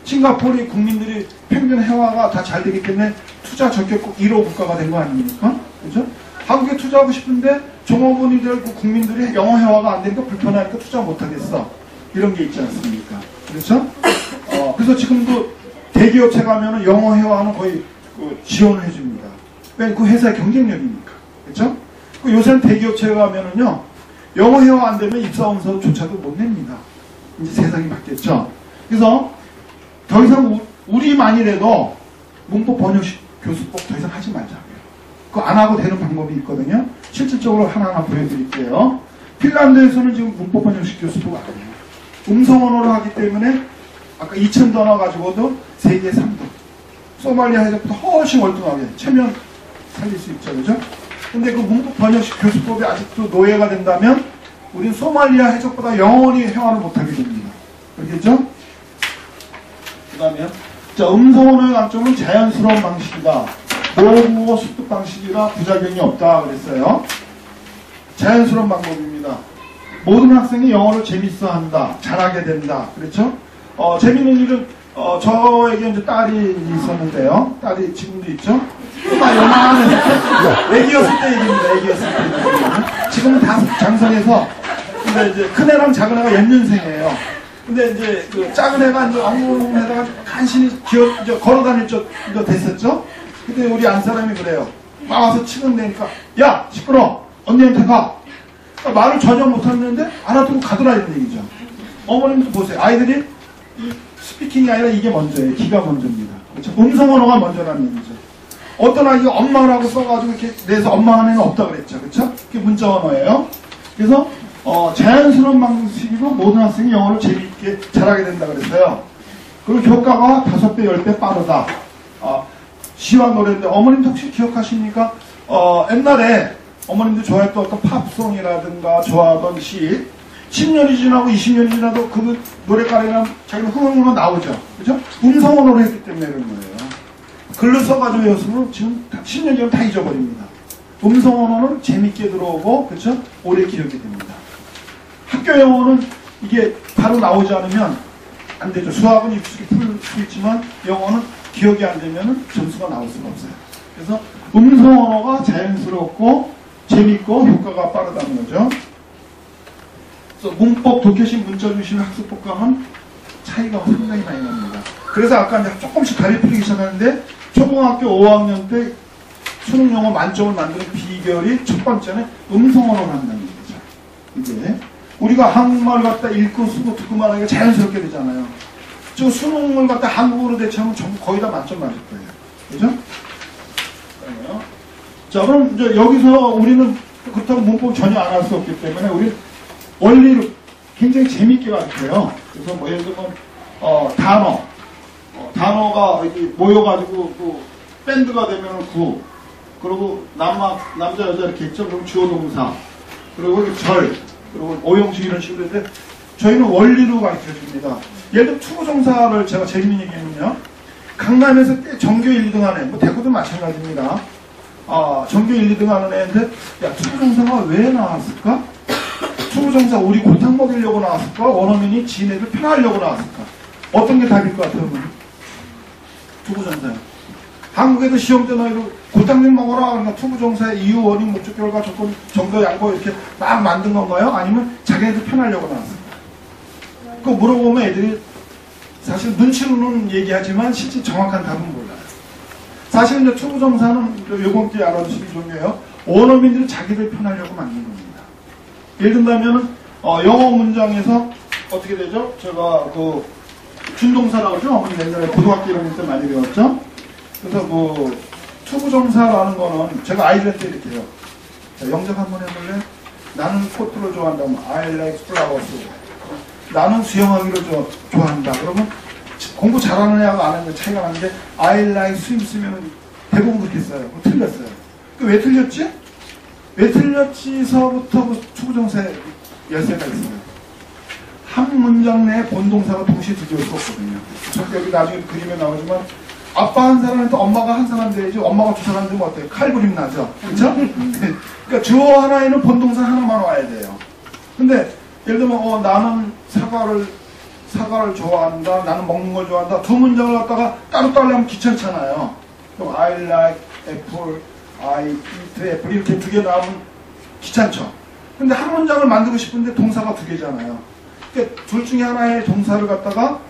싱가포르의 국민들이 평균 회화가 다 잘 되기 때문에 투자 적격 1호 국가가 된 거 아닙니까? 그죠? 한국에 투자하고 싶은데 종업원이 될 국민들이 영어 회화가 안 되니까 불편하니까 투자 못 하겠어. 이런 게 있지 않습니까? 그렇죠? 그래서 지금도 대기업체 가면은 영어 회화는 거의 지원을 해줍니다. 왜? 그 회사의 경쟁력이니까. 그렇죠? 요새는 대기업체 가면은요, 영어 회화 안 되면 입사원서조차도 못 냅니다. 이제 세상이 바뀌었죠. 그래서 더 이상 우리만이라도 문법 번역식 교수법 더 이상 하지 말자고요. 그거 안 하고 되는 방법이 있거든요. 실질적으로 하나하나 보여드릴게요. 핀란드에서는 지금 문법 번역식 교수법 안 해요. 음성 언어로 하기 때문에 아까 2000단어 가지고도 세계 3등. 소말리아 해적보다 훨씬 월등하게 체면 살릴 수 있죠. 그죠? 근데 그 문법 번역식 교수법이 아직도 노예가 된다면 우린 소말리아 해적보다 영원히 회화를 못하게 됩니다. 그렇겠죠? 그 다음에 자, 음성 언어의 강점은 자연스러운 방식이다. 모국어 습득 방식이라 부작용이 없다 그랬어요. 자연스러운 방법입니다. 모든 학생이 영어를 재밌어 한다. 잘하게 된다. 그렇죠? 재밌는 일은 저에게 이제 딸이 있었는데요. 딸이 지금도 있죠? 요만해서 애기였을 때 얘기입니다. 애기였을 때. 지금은 다 장성해서 근데 이제 큰 애랑 작은 애가 연년생이에요. 근데 이제 그 작은 애가 이제 엉뚱해다가 간신히 이제 걸어다닐 적 됐었죠? 근데 우리 안 사람이 그래요. 막 와서 치근대니까 야 시끄러 언니한테 가. 그러니까 말을 전혀 못하는데 알아듣고 가더라 이런 얘기죠. 어머님도 보세요. 아이들이 이 스피킹이 아니라 이게 먼저예요. 기가 먼저입니다. 그렇죠? 음성 언어가 먼저라는 얘기죠. 어떤 아이가 엄마라고 써가지고 이렇게 내서 엄마 안에는 없다 그랬죠. 그렇죠? 그게 문자 언어예요. 그래서 자연스러운 방식으로 모든 학생이 영어를 재미있게 잘하게 된다 그랬어요. 그리고 효과가 5배, 10배 빠르다. 시와 노래인데 어머님도 혹시 기억하십니까? 옛날에 어머님도 좋아했던 어떤 팝송이라든가 좋아하던 시 10년이 지나고 20년이 지나도 그 노래가리가 자기는 흥얼흥얼 나오죠. 그죠? 음성 언어로 했기 때문에 그런 거예요. 글로 써가지고 외웠으면 지금 10년 전에 다 잊어버립니다. 음성 언어는 재밌게 들어오고, 그렇죠? 오래 기억이 됩니다. 학교 영어는 이게 바로 나오지 않으면 안 되죠. 수학은 익숙히 풀 수 있지만 영어는 기억이 안 되면 점수가 나올 수가 없어요. 그래서 음성 언어가 자연스럽고 재밌고 효과가 빠르다는 거죠. 그래서 문법, 독해식, 문자 중심 학습 효과는 차이가 상당히 많이 납니다. 그래서 아까 이제 조금씩 다리 풀리기 시작하는데 초등학교 5학년 때 수능 영어 만점을 만드는 비결이 첫 번째는 음성 언어를 한다는 거죠. 이게 우리가 한국말을 갖다 읽고 쓰고 듣고만 하니까 자연스럽게 되잖아요. 저 수능을 갖다 한국어로 대체하면 전부 거의 다 만점 맞을 거예요. 그죠? 자, 그럼 이제 여기서 우리는 그렇다고 문법 전혀 안 할 수 없기 때문에 우리 원리를 굉장히 재밌게 가르쳐요. 그래서 뭐 예를 들면 단어가 이렇게 모여가지고 그 밴드가 되면 구, 그리고 남자 여자 이렇게 있죠. 그럼 주어 동사, 그리고 절, 그리고 오형식 이런 식으로 했는데 저희는 원리로 가르쳐 줍니다. 예를 들어 투부정사를 제가 재밌는 얘기는요. 강남에서 전교 1등 하는 뭐 대구도 마찬가지입니다. 전교 1, 2등 하는 애인데 야 투부정사가 왜 나왔을까? 투부정사 우리 골탕 먹이려고 나왔을까? 원어민이 지네들 편하려고 나왔을까? 어떤 게 답일 것 같아요? 투부정사요. 한국에도 시험 때 너희도 골탕 좀 먹어라. 그러니까 투부정사의 이유, 원인, 목적, 결과, 조건, 정도, 양보 이렇게 막 만든 건가요? 아니면 자기네들 편하려고 나왔을까? 그거 물어보면 애들이 사실 눈치로는 얘기하지만 실제 정확한 답은 몰라요. 사실 이제 투부정사는 요번 기회에 알아두시기 좋네요. 원어민들이 자기들 편하려고 만든 겁니다. 예를 든다면 영어 문장에서 어떻게 되죠? 제가 그 준동사라고 하죠. 어머니 옛날에 고등학교 1학년 때 많이 배웠죠. 그래서 뭐 투부정사라는 거는 제가 아이들한테 이렇게 해요. 자, 영작 한번 해볼래? 나는 꽃들을 좋아한다면 I like flowers. 나는 수영하기를 좋아한다. 그러면 공부 잘하는 애하고 안 하는 애 차이가 나는데 I like swim 쓰면 대부분 그렇게 써요. 틀렸어요. 왜 틀렸지? 왜 틀렸지서부터 투부정사의 열쇠가 있어요. 한 문장 내에 본동사가 동시에 들어올 수 없거든요. 여기 나중에 그림에 나오지만 아빠 한 사람한테 엄마가 한 사람 돼야지 엄마가 두 사람 되면 어때요? 칼부림 나죠? 그쵸? 그러니까 주어 하나에는 본동사 하나만 와야 돼요. 근데 예를 들면 나는 사과를 좋아한다. 나는 먹는 걸 좋아한다. 두 문장을 갖다가 따로따로 하면 귀찮잖아요. 그럼 I like apple, I eat apple 이렇게 두 개 나오면 귀찮죠. 근데 한 문장을 만들고 싶은데 동사가 두 개잖아요. 그러니까 둘 중에 하나의 동사를 갖다가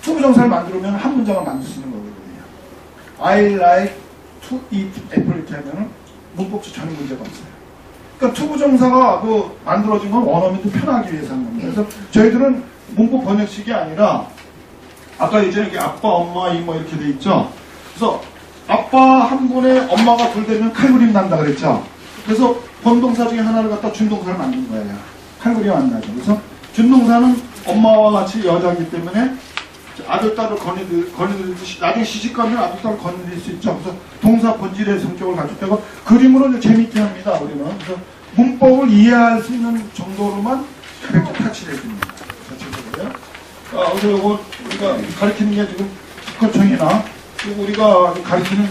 투부정사를 만들면 한 문장을 만들 수 있는 거거든요. I like to eat apple 이렇게 하면 문법적 전혀 문제가 없어요. 그러니까 투부정사가 만들어진 건 원어민도 편하기 위해서 하는 겁니다. 그래서 저희들은 문법 번역식이 아니라 아까 예전에 이렇게 아빠, 엄마, 이모 이렇게 돼 있죠. 그래서 아빠 한 분에 엄마가 둘 되면 칼부림 난다 그랬죠. 그래서 본동사 중에 하나를 갖다 준동사를 만든 거예요. 칼부림 안 나죠. 그래서 준동사는 엄마와 같이 여자이기 때문에 아들, 딸을 거느리듯이 나중에 시집가면 아들, 딸을 거느릴 수 있죠. 그래서 동사 본질의 성격을 가지고 그림으로 이제 재밌게 합니다. 우리는. 그래서 문법을 이해할 수 있는 정도로만 그렇게 타치를 해줍니다. 그래서 이거 우리가 가르치는 게 지금 특허청이나 그리고 우리가 가르치는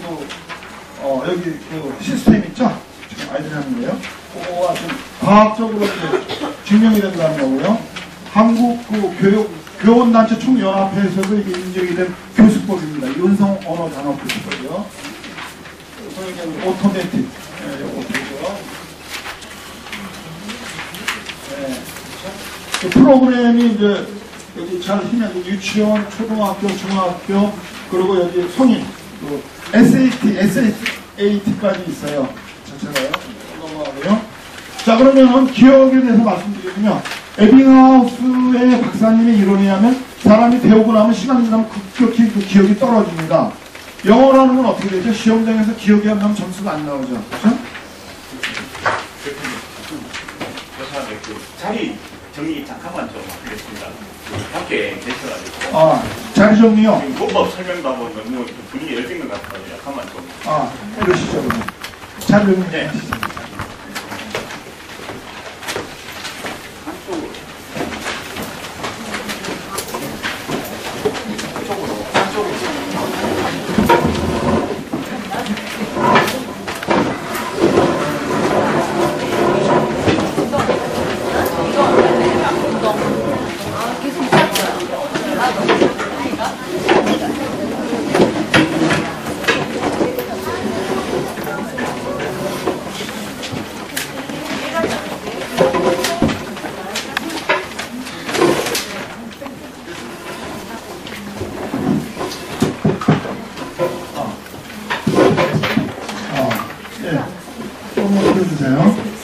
여기 그 시스템 있죠? 지금 아이들이 하는 거예요. 그거가 좀 과학적으로 이제 증명이 된다는 거고요. 한국 교원단체 총연합회에서도 이게 인정이 된 교수법입니다. 연성 언어 단어 교수법이요. 그래서 오토매틱, 요거 그 프로그램이 이제 여기 잘 힘이 유치원, 초등학교, 중학교, 그리고 여기 성인, SAT까지 있어요. 자체가요. 넘어가고요. 자, 그러면은 기억에 대해서 말씀드리면요. 에빙하우스의 박사님의 이론에 의하면 사람이 배우고 나면 시간이 지나면 급격히 그 기억이 떨어집니다. 영어라는 건 어떻게 되죠? 시험장에서 기억이 안 나면 점수가 안 나오죠. 그렇죠? 자리 정리 잠깐만 좀 하겠습니다. 밖에 계셔가지고. 자리 정리요? 문법 설명도 하고 너무 분위기 열린 것 같아요. 잠깐만 좀. 그러시죠, 그럼. 자리 정리.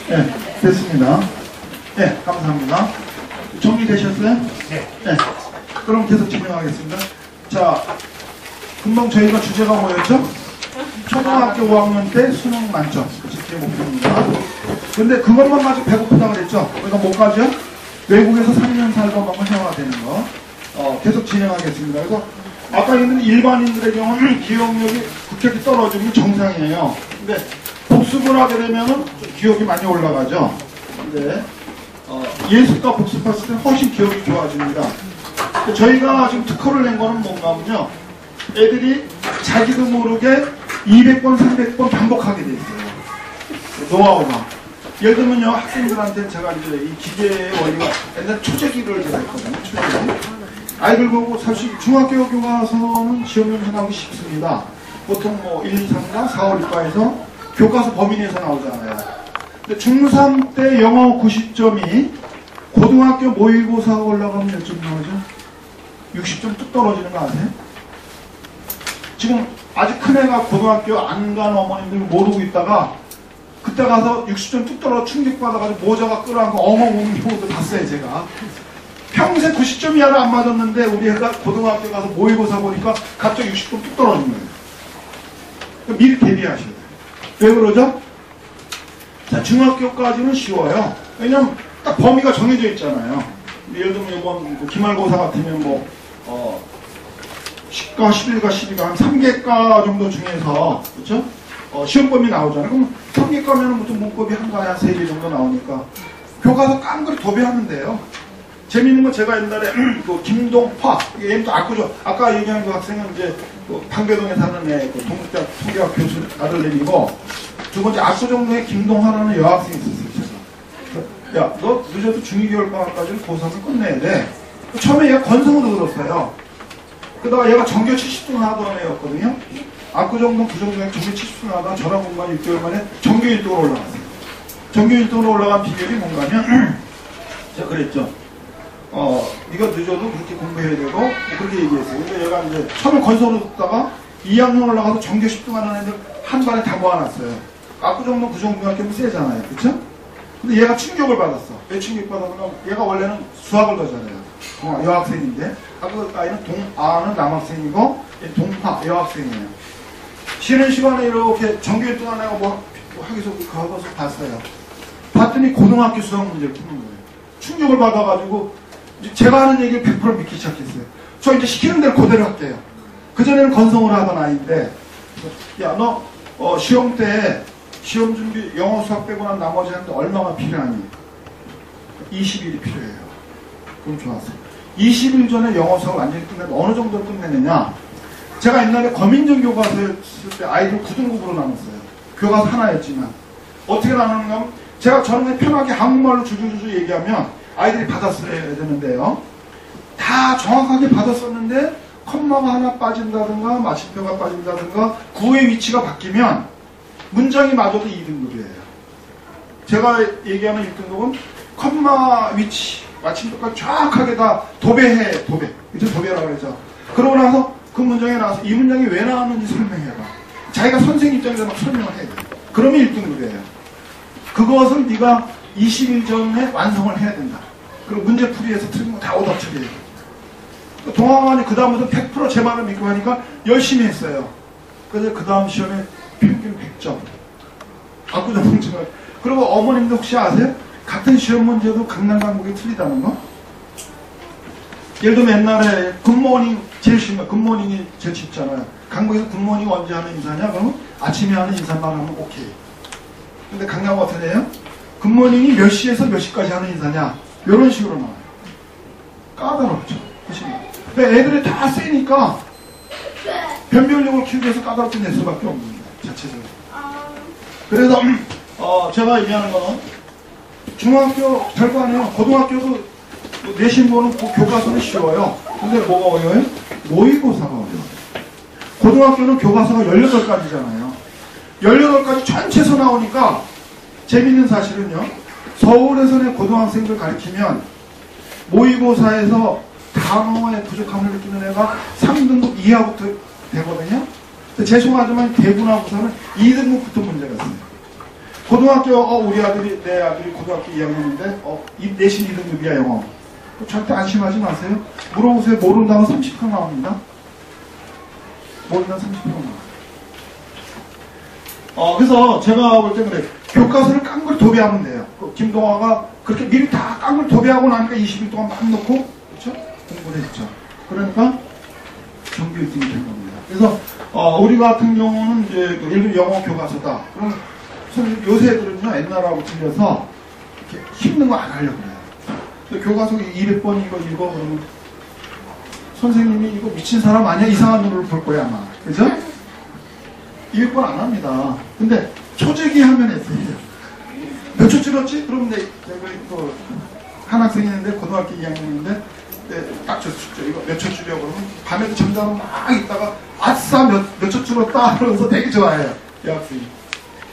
네. 됐습니다. 네, 감사합니다. 정리되셨어요? 네. 그럼 계속 진행하겠습니다. 자, 금방 저희가 주제가 뭐였죠? 초등학교 5학년 때 수능 만점. 그게 목표입니다. 근데 그것만 가지고 배고프다 그랬죠? 우리가 못 가죠? 외국에서 3년 살다 보면 생활화 되는 거. 계속 진행하겠습니다. 그래서 아까 있는 일반인들의 경우는 기억력이 급격히 떨어지면 정상이에요. 근데 복습을 하게 되면은 기억이 많이 올라가죠. 근데 예습과 복습했을 때 훨씬 기억이 좋아집니다. 저희가 지금 특허를 낸 거는 뭔가 하면요. 애들이 자기도 모르게 200번, 300번 반복하게 돼 있어요. 노하우가. 예를 들면요, 학생들한테 제가 이제 이 기계의 원리가 옛날 초재기를 제가 했거든요. 초재기. 아이들 보고 사실 중학교 교과서는 시험용지 나오기 쉽습니다. 보통 뭐 1, 2, 3과 4, 5, 6과에서 교과서 범위 내에서 나오잖아요. 근데 중3 때 영어 90점이 고등학교 모의고사 올라가면 몇 점 나오죠? 60점 뚝 떨어지는 거 아세요? 지금 아직 큰 애가 고등학교 안 간 어머님들 모르고 있다가 그때 가서 60점 뚝 떨어 충격받아가지고 모자가 끌어안고 엉엉 울고 봤어요, 제가. 평생 90점 이하를 안 맞았는데 우리 애가 고등학교 가서 모의고사 보니까 갑자기 60점 뚝 떨어진 거예요. 미리 대비하셔야 돼요. 왜 그러죠? 자, 중학교까지는 쉬워요. 왜냐면 딱 범위가 정해져 있잖아요. 예를 들면 이번 뭐 기말고사 같으면 뭐 10과, 11과, 12과 한 3개과 정도 중에서 그렇죠? 시험 범위 나오잖아요. 그럼 3개과면 무슨 문법이 한 과에 한 3개 정도 나오니까 교과서 깡그리 도배하면 돼요. 재밌는 건 제가 옛날에 그 김동화, 얘는 또 압구정, 아까 얘기한 그 학생은 이제 그 방배동에 사는 애, 그 동국대학 통계학 교수 아들내미고, 두 번째 압구정동에 김동화라는 여학생이 있었어요. 제가. 야, 너 늦어도 중2겨울방학까지는 고3을 끝내야 돼. 처음에 얘가 건성으로 들었어요. 그러다가 얘가 전교 70등 하던 애였거든요. 압구정동 부정동에 전교 70등 하다가 저랑 공부한 6개월 만에 전교 1등으로 올라갔어요. 전교 1등으로 올라간 비결이 뭔가면, 제가 그랬죠. 네가 늦어도 그렇게 공부해야 되고, 그렇게 얘기했어요. 근데 얘가 이제 처음에 건설로 듣다가 2학년 올라가서 전교 10등 하는 애들 한 반에 다 모아놨어요. 압구정동 부정중학교는 세잖아요. 그쵸? 근데 얘가 충격을 받았어. 왜 충격받았냐면, 얘가 원래는 수학을 더 잘해요. 여학생인데, 그 아이는 동아는 남학생이고, 동파 여학생이에요. 쉬는 시간에 이렇게 전교 1등 한 애가 뭐 하기서 그거 봤어요. 봤더니 고등학교 수학 문제를 푸는 거예요. 충격을 받아가지고, 제가 하는 얘기를 100% 믿기 시작했어요. 저 이제 시키는 대로 그대로 할게요. 그전에는 건성을 하던 아이인데, 야, 너, 시험 때, 시험 준비, 영어 수학 빼고 난 나머지 하는데 얼마나 필요하니? 20일이 필요해요. 그럼 좋았어요. 20일 전에 영어 수학을 완전히 끝내면 어느 정도 끝내느냐? 제가 옛날에 거민정 교과서에 쓸 때 아이들 9등급으로 나눴어요. 교과서 하나였지만. 어떻게 나누는가 하면, 저는 그냥 편하게 한국말로 주주주주 얘기하면 아이들이 받았어야 되는데요. 다 정확하게 받았었는데, 컴마가 하나 빠진다든가, 마침표가 빠진다든가, 구의 위치가 바뀌면, 문장이 맞아도 2등급이에요. 제가 얘기하는 1등급은 컴마 위치, 마침표가 정확하게 다 도배해, 도배. 이제 도배라고 그러죠. 그러고 나서 그 문장에 나와서 이 문장이 왜 나왔는지 설명해봐. 자기가 선생님 입장에서 막 설명을 해야 돼. 그러면 1등급이에요. 그것을 네가 20일 전에 완성을 해야 된다. 그리고 문제풀이에서 틀린 거 다 오답 처리해요. 동학원이 그 다음부터 100% 제 말을 믿고 하니까 열심히 했어요. 그래서 그 다음 시험에 평균 100점. 압구정 문제가. 그리고 어머님도 혹시 아세요? 같은 시험 문제도 강남 강북이 틀리다는 거? 예를 들면 옛날에 굿모닝 제일 쉬운 거, 굿모닝이 제일 쉽잖아요. 강북에서 굿모닝 언제 하는 인사냐? 그러면 아침에 하는 인사만 하면 오케이. 근데 강남 어떻게 해요? 굿모닝이 몇 시에서 몇 시까지 하는 인사냐? 이런 식으로 나와요. 까다롭죠. 근데 애들이 다 세니까 변별력을 키우기 위해서 까다롭게 낼 수밖에 없는 거예요. 자체적으로. 그래서 제가 얘기하는 거는 중학교 별거 아니에요. 고등학교도 내신 보는 교과서는 쉬워요. 근데 뭐가 어려워요? 모의고사가 어려워요. 고등학교는 교과서가 18가지잖아요. 18가지 전체에서 나오니까 재밌는 사실은요. 서울에서는 고등학생들 가르치면 모의고사에서 단어의 부족함을 느끼는 애가 3등급 이하부터 되거든요. 죄송하지만 대분화고사는 2등급부터 문제가 있어요. 고등학교 우리 아들이 내 아들이 고등학교 2학년인데 내신 2등급이야 영어. 절대 안심하지 마세요. 물어보세요. 모르는 단어 30평 나옵니다. 모르는 단어 30평 나와요. 그래서 제가 볼 때 그래. 교과서를 깡글 도배하면 돼요. 김동화가 그렇게 미리 다 깡글 도배하고 나니까 20일 동안 막 놓고 그렇죠? 공부를 했죠. 그러니까 정규 1등이 된 겁니다. 그래서 우리 같은 경우는 이제 예를 들어 영어 교과서다. 그럼 요새 애들은요 옛날하고 틀려서 이렇게 힘든 거 안 하려고 해요. 교과서 200번 이거 읽어 그러면 선생님이 이거 미친 사람 아니야? 이상한 눈으로 볼 거야 아마. 그죠? 200번 안 합니다. 근데 초재기 하면 했어요. 몇 초 줄었지? 그럼 내가 한 학생이 있는데 고등학교 2학년인데 딱 줬죠. 이거 몇 초 줄여 그러면 밤에도 잠자고 막 있다가 아싸 몇 초 줄었다 그러면서 되게 좋아해요. 이 학생이.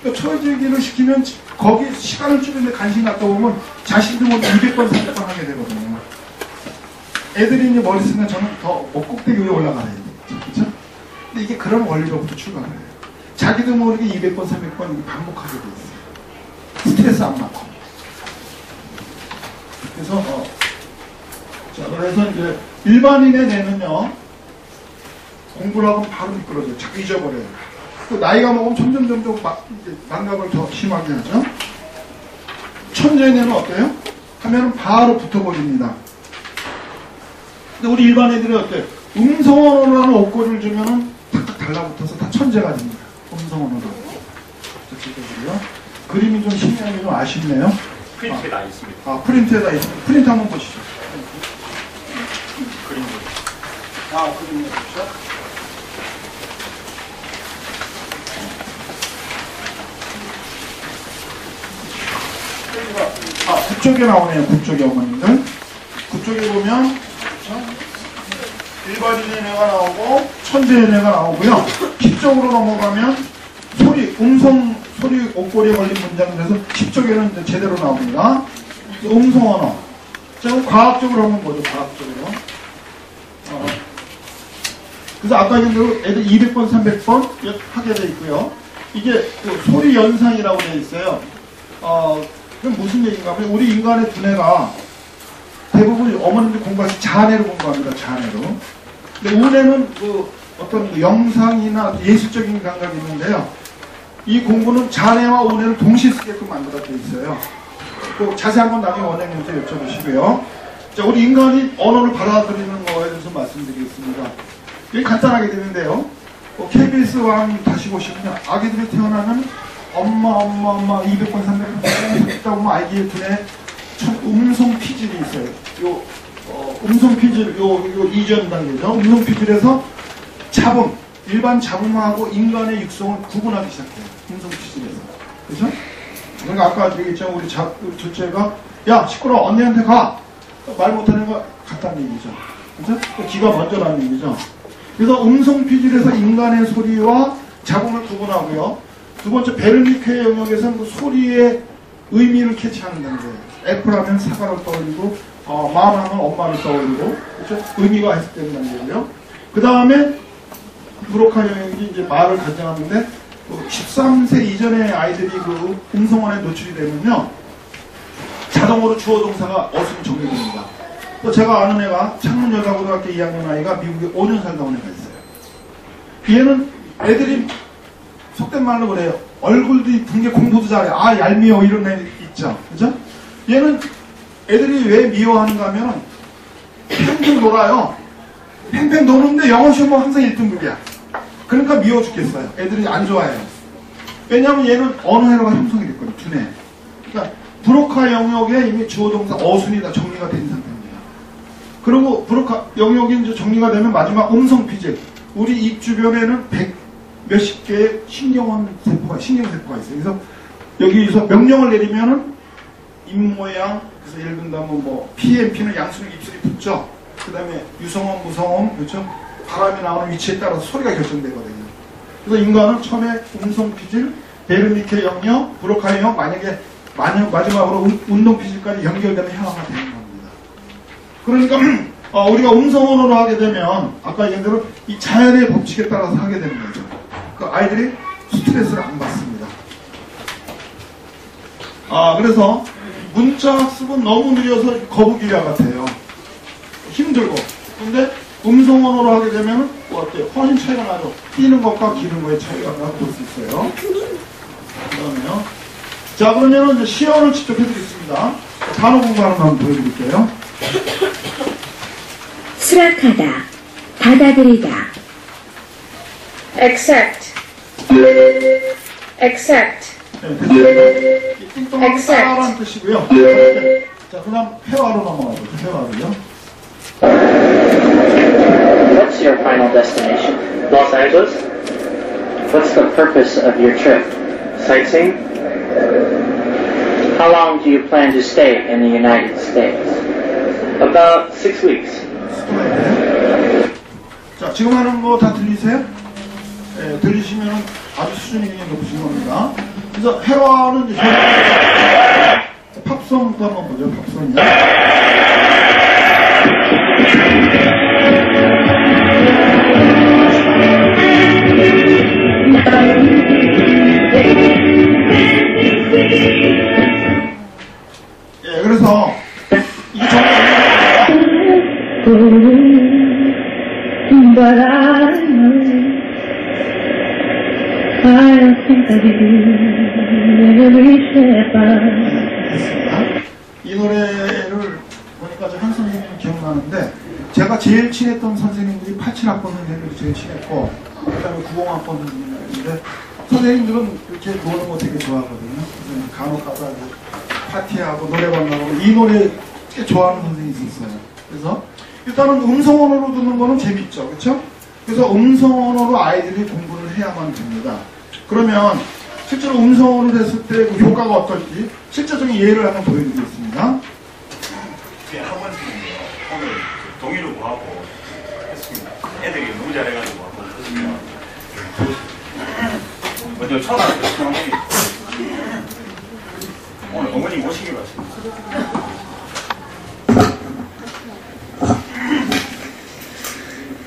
그러니까 초재기를 시키면 거기 시간을 줄이는데 관심 갖다 보면 자신도 뭐 200번, 300번 하게 되거든요. 애들이 이제 머리 쓰면 저는 더 꼭대기 위에 올라가야 돼요. 그렇죠? 근데 이게 그런 원리로부터 출발을 해요. 자기도 모르게 200번, 300번 반복하게 돼 있어요. 스트레스 안 받고. 그래서 자, 그래서 이제 일반인의 뇌는요 공부를 하고 바로 미끄러져요. 자꾸 잊어버려요. 또 나이가 먹으면 점점 망각을 더 심하게 하죠. 천재의 뇌는 어때요? 하면은 바로 붙어버립니다. 근데 우리 일반 애들이 어때요? 음성언어라는 옷걸이를 주면은 탁탁 달라붙어서 다 천재가 됩니다. 음성언어로. 그림이 좀 신기하게 좀 아쉽네요. 프린트에 나 있습니다. 프린트에다 있습니다. 프린트 한번 보시죠. 그림 해주시죠. 북쪽에 나오네요. 북쪽에 어머님들. 북쪽에 보면 일반인애가 나오고 천재애가 나오고요. P쪽으로 넘어가면 소리 옷걸이에 걸린 문장에서 P쪽에는 이제 제대로 나옵니다. 음성 언어. 자, 과학적으로 한번 보죠. 과학적으로. 그래서 아까 얘기한 애들 200번, 300번 하게 돼 있고요. 이게 그 소리 연상이라고 돼 있어요. 그럼 무슨 얘기인가 하면 우리 인간의 두뇌가 대부분 어머님들 공부할 때 자뇌로 공부합니다. 자뇌로. 근데 우뇌는 그 어떤 그 영상이나 예술적인 감각이 있는데요. 이 공부는 자뇌와 우뇌를 동시에 쓰게끔 만들어져 있어요. 꼭 자세한 건 나중에 원장님한테 여쭤보시고요. 자, 우리 인간이 언어를 받아들이는 거에 대해서 말씀드리겠습니다. 이게 간단하게 되는데요. KBS 왕 다시 보시면 아기들이 태어나면 엄마 200번 300번 듣다 보면 아기의 두뇌에 음성 피질이 있어요. 음성 피질 요 이전 단계죠. 음성 피질에서 잡음, 일반 잡음하고 인간의 육성을 구분하기 시작해요. 음성 피질에서. 그렇죠? 그러니까 아까 얘기했죠. 우리 둘째가 야 시끄러워 언니한테 가. 말 못하는 거 같다는 얘기죠. 그렇죠? 기가 먼저라는 얘기죠. 그래서 음성 피질에서 인간의 소리와 잡음을 구분하고요. 두 번째 베르니케 영역에서는 그 소리의 의미를 캐치하는 거예요. 애플하면 사과를 떠올리고 마음하면 엄마를 떠올리고 그렇죠? 의미가 해석되는 단계고요. 그 다음에 브로카 영역이 이제 말을 가정하는데 13세 이전의 아이들이 그 음성원에 노출이 되면요 자동으로 주어 동사가 어순이 정리됩니다. 또 제가 아는 애가 창문여자고등학교 2학년 아이가 미국에 5년 살다 온 애가 있어요. 얘는 애들이 속된 말로 그래요. 얼굴도 이쁜 게 공부도 잘해. 얄미워 이런 애 있죠. 그죠? 얘는 애들이 왜 미워하는가 하면 팽팽 놀아요. 팽팽 노는데 영어 시험은 항상 1등급이야. 그러니까 미워 죽겠어요. 애들이 안 좋아해요. 왜냐하면 얘는 언어회로가 형성이 됐거든요. 두뇌. 그러니까 브로카 영역에 이미 주어동사 어순이 다 정리가 된 상태입니다. 그리고 브로카 영역이 이제 정리가 되면 마지막 음성 피질. 우리 입 주변에는 몇십 개의 신경세포가 있어요. 그래서 여기서 명령을 내리면은 입모양, 그래서 예를 든다면 뭐 PMP는 양수는 입술이 붙죠. 그 다음에 유성음, 무성음, 그렇죠? 바람이 나오는 위치에 따라서 소리가 결정되거든요. 그래서 인간은 처음에 음성 피질, 베르니케 영역, 브로카 영역, 만약에 마지막으로 운동 피질까지 연결되는 형화가 되는 겁니다. 그러니까 우리가 음성 언어로 하게 되면 아까 얘기한 대로 이 자연의 법칙에 따라서 하게 되는 거죠. 그 아이들이 스트레스를 안 받습니다. 그래서 문자 학습은 너무 느려서 거북이와 같아요. 힘들고. 근데 음성 언어로 하게 되면 어때요? 훨씬 차이가 나죠. 뛰는 것과 기는 거의 차이가 나고 볼 수 있어요. 그다음에요. 자, 그러면은 이제 시연을 직접 해드리겠습니다. 단어 공부하는 거 한번 보여드릴게요. 수락하다, 받아들이다. Accept. Accept. 네, 됐습니다. 띵동하고 따라라는 뜻이고요. 자, 그 다음 회화로 넘어가죠. 회화로요. What's your final destination? Los Angeles. What's the purpose of your trip? Sightseeing. How long do you plan to stay in the United States? About 6 weeks. 자, 지금 하는 거 다 들리세요? 네, 들리시면 아주 수준이 굉장히 높으신 겁니다. 그래서 회화는 이제 팝송도 한번 보죠. 팝송이요. 예, 그래서 이게 But I don't think of you every step I 이 노래를 보니까 한 선생님이 기억나는데 제가 제일 친했던 선생님들이 87학번 선생님들이 제일 친했고 그 다음에 90학번 선생님들인데 선생님들은 이렇게 노는 거 되게 좋아하거든요. 간혹 가서 파티하고 노래방 나가고 이 노래 꽤 좋아하는 선생님이 있었어요. 그래서 일단은 음성 언어로 듣는 거는 재밌죠. 그렇죠? 그래서 음성 언어로 아이들이 공부를 해야만 됩니다. 그러면 실제로 음성 언어로 했을 때 그 효과가 어떨지 실제적인 예를 한번 보여드리겠습니다. 제 학원생인데요. 오늘 동의를 구하고 했습니다. 애들이 너무 잘해가지고 하고 했습니다. 먼저 초등학교 어머니 오늘 어머니 모시기로 했습니다.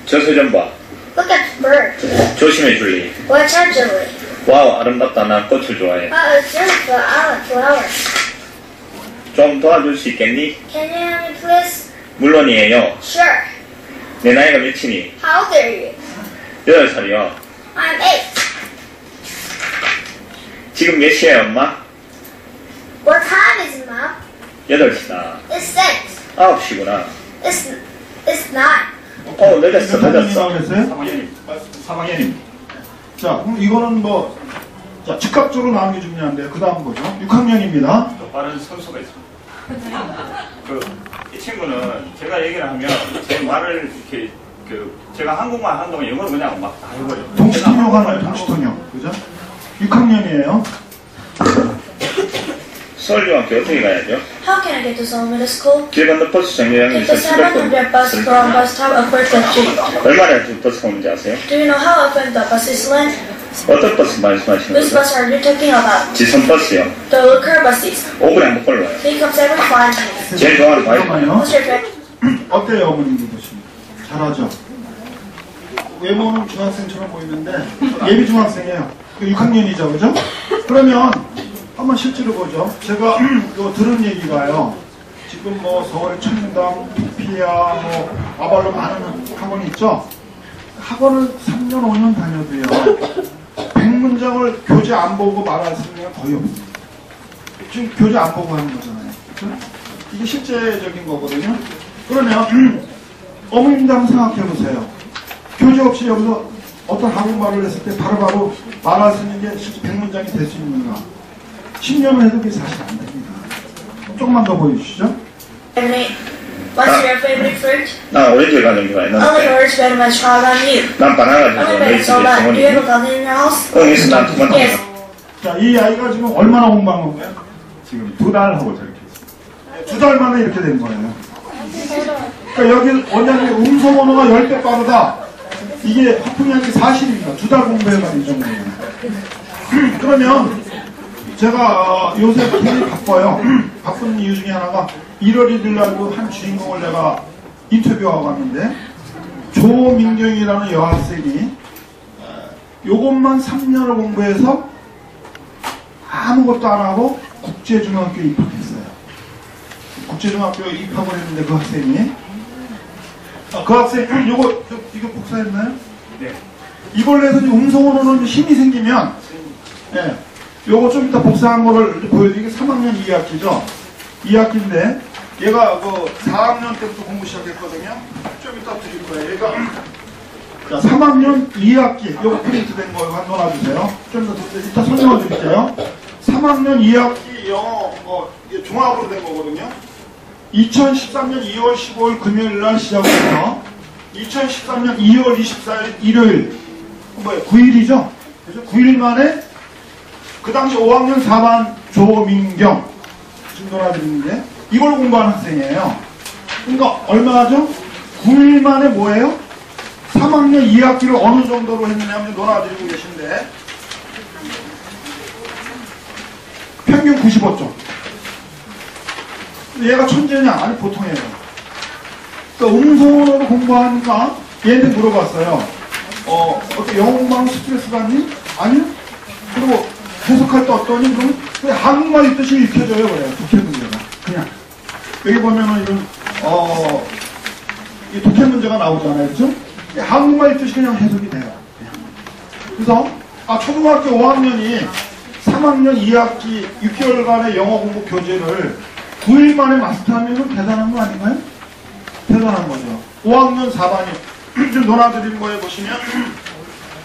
저수 좀 봐. Look at the bird. 조심해 줄리. Watch out, Julie. 와우 아름답다. 난 꽃을 좋아해. It's beautiful. I like flowers. 좀 도와줄 수 있겠니? Can you help me, please? 물론이에요. Sure. 내 나이가 몇이니? How old are you? 8살이요. I'm 8. 지금 몇 시에 엄마? What time is it, Mom? 8시다. It's 6. 9시구나. It's 9. 늦었어. 몇학년이라고 그랬어요? 3학년님. 3학년님. 자, 그럼 이거는 뭐, 자, 즉각적으로 나온 게 중요한데요. 그 다음 거죠. 6학년입니다. 또 빠른 선수가 있습니다. 이 친구는 제가 얘기를 하면 제 말을 이렇게 제가 한국말 하는 동안 영어로 그냥 막 다 해버려요. 동시통역 하나요, 동시통역. 그죠? 6학년이에요. 서울중학교 어떻게 가야죠? How can I get to Seoul Middle School? 길 건너 버스 정류장에서 Take the 700 bus from bus stop of Berkeley Street. 얼마나 버스가 오는지 아세요? Do you know how often the buses land? 어떤 버스 말씀하시는 Which 거죠? bus are you talking about? 지선 버스요. The local buses. 5분에 한 번 걸러 와요. He comes every 5 minutes. 제일 좋아하는 과일. 잠깐만요. What's your favorite? 어때요, 어머님도 보시면? 잘하죠? 외모는 중학생처럼 보이는데, 예비 중학생이에요. 6학년이죠, 그죠? 그러면, 한번 실제로 보죠. 제가 이거 들은 얘기가요. 지금 뭐 서울의 청담, 피피아, 뭐 아발로 많은 학원이 있죠. 학원을 3년, 5년 다녀도요. 100문장을 교재 안 보고 말할 수 있는 건 거의 없습니다. 지금 교재 안 보고 하는 거잖아요. 그렇죠? 이게 실제적인 거거든요. 그러면 어머님도 한번 생각해 보세요. 교재 없이 여기서 어떤 한국말을 했을 때 바로바로 말할 수 있는 게 실제 100문장이 될 수 있는가? 10년을 해도 그게 사실 안 됩니다. 조금만 더 보여주시죠. What's your favorite fruit? 나 오렌지 가는 게 많이 Only 나는데. orange very much hard on you. 난 바나나 Only 주죠. berry 너희 so 집에 bad. Do you have a 정원이. garden in your house? 응, 있어. 난 토마토. Yes. 자, 이 아이가 지금 얼마나 공부한 건가요? 지금 2달 하고 저렇게 했습니다. 2달 만에 이렇게 된 거예요. 그러니까 여기 원장님 음성 언어가 10배 빠르다. 이게 화풍이한 게 사실입니다. 2달 공부해가지고 이 정도예요. 그러면 제가 요새 굉장히 바빠요. 바쁜 이유 중에 하나가 1월 1일 날도 한 주인공을 내가 인터뷰하고 갔는데 조민경이라는 여학생이 요것만 3년을 공부해서 아무것도 안 하고 국제중학교에 입학했어요. 국제중학교에 입학을 했는데 그 학생이 그 학생 이거 복사했나요? 네. 이걸로 해서 음성 언어는 힘이 생기면 예, 요거 좀 이따 복사한 거를 보여드리게 3학년 2학기죠. 2학기인데 얘가 그 4학년 때부터 공부 시작했거든요. 좀 이따 드릴 거예요. 얘가 자, 3학년 2학기 요거 프린트 된 거 한번 놔주세요. 좀 이따 설명을 드릴게요. 3학년 2학기 영어 이게 종합으로 된 거거든요. 2013년 2월 15일 금요일 날 시작해서 2013년 2월 24일 일요일 9일이죠. 그래서 9일 만에 그 당시 5학년 4반 조민경 지금 놀아드리는데 이걸 공부한 학생이에요. 그러니까 얼마죠? 9일 만에 뭐예요? 3학년 2학기를 어느 정도로 했느냐 하면 놀아드리고 계신데 평균 95점. 얘가 천재냐? 아니 보통이에요. 그러니까 음성으로 공부하니까 얘한테 물어봤어요. 어떻게 영어 공부하면 스트레스 받니? 아니요. 그리고 해석할 때 어떠니? 그럼 그냥 한국말 읽듯이 읽혀져요. 그래요. 독해 문제가. 그냥. 여기 보면은 이런, 이 독해 문제가 나오잖아요. 그죠? 한국말 읽듯이 그냥 해석이 돼요. 그래서, 초등학교 5학년이 3학년 2학기 6개월간의 영어 공부 교재를 9일 만에 마스터하면 대단한 거 아닌가요? 대단한 거죠. 5학년 4반이 지금 논하드린 거에 보시면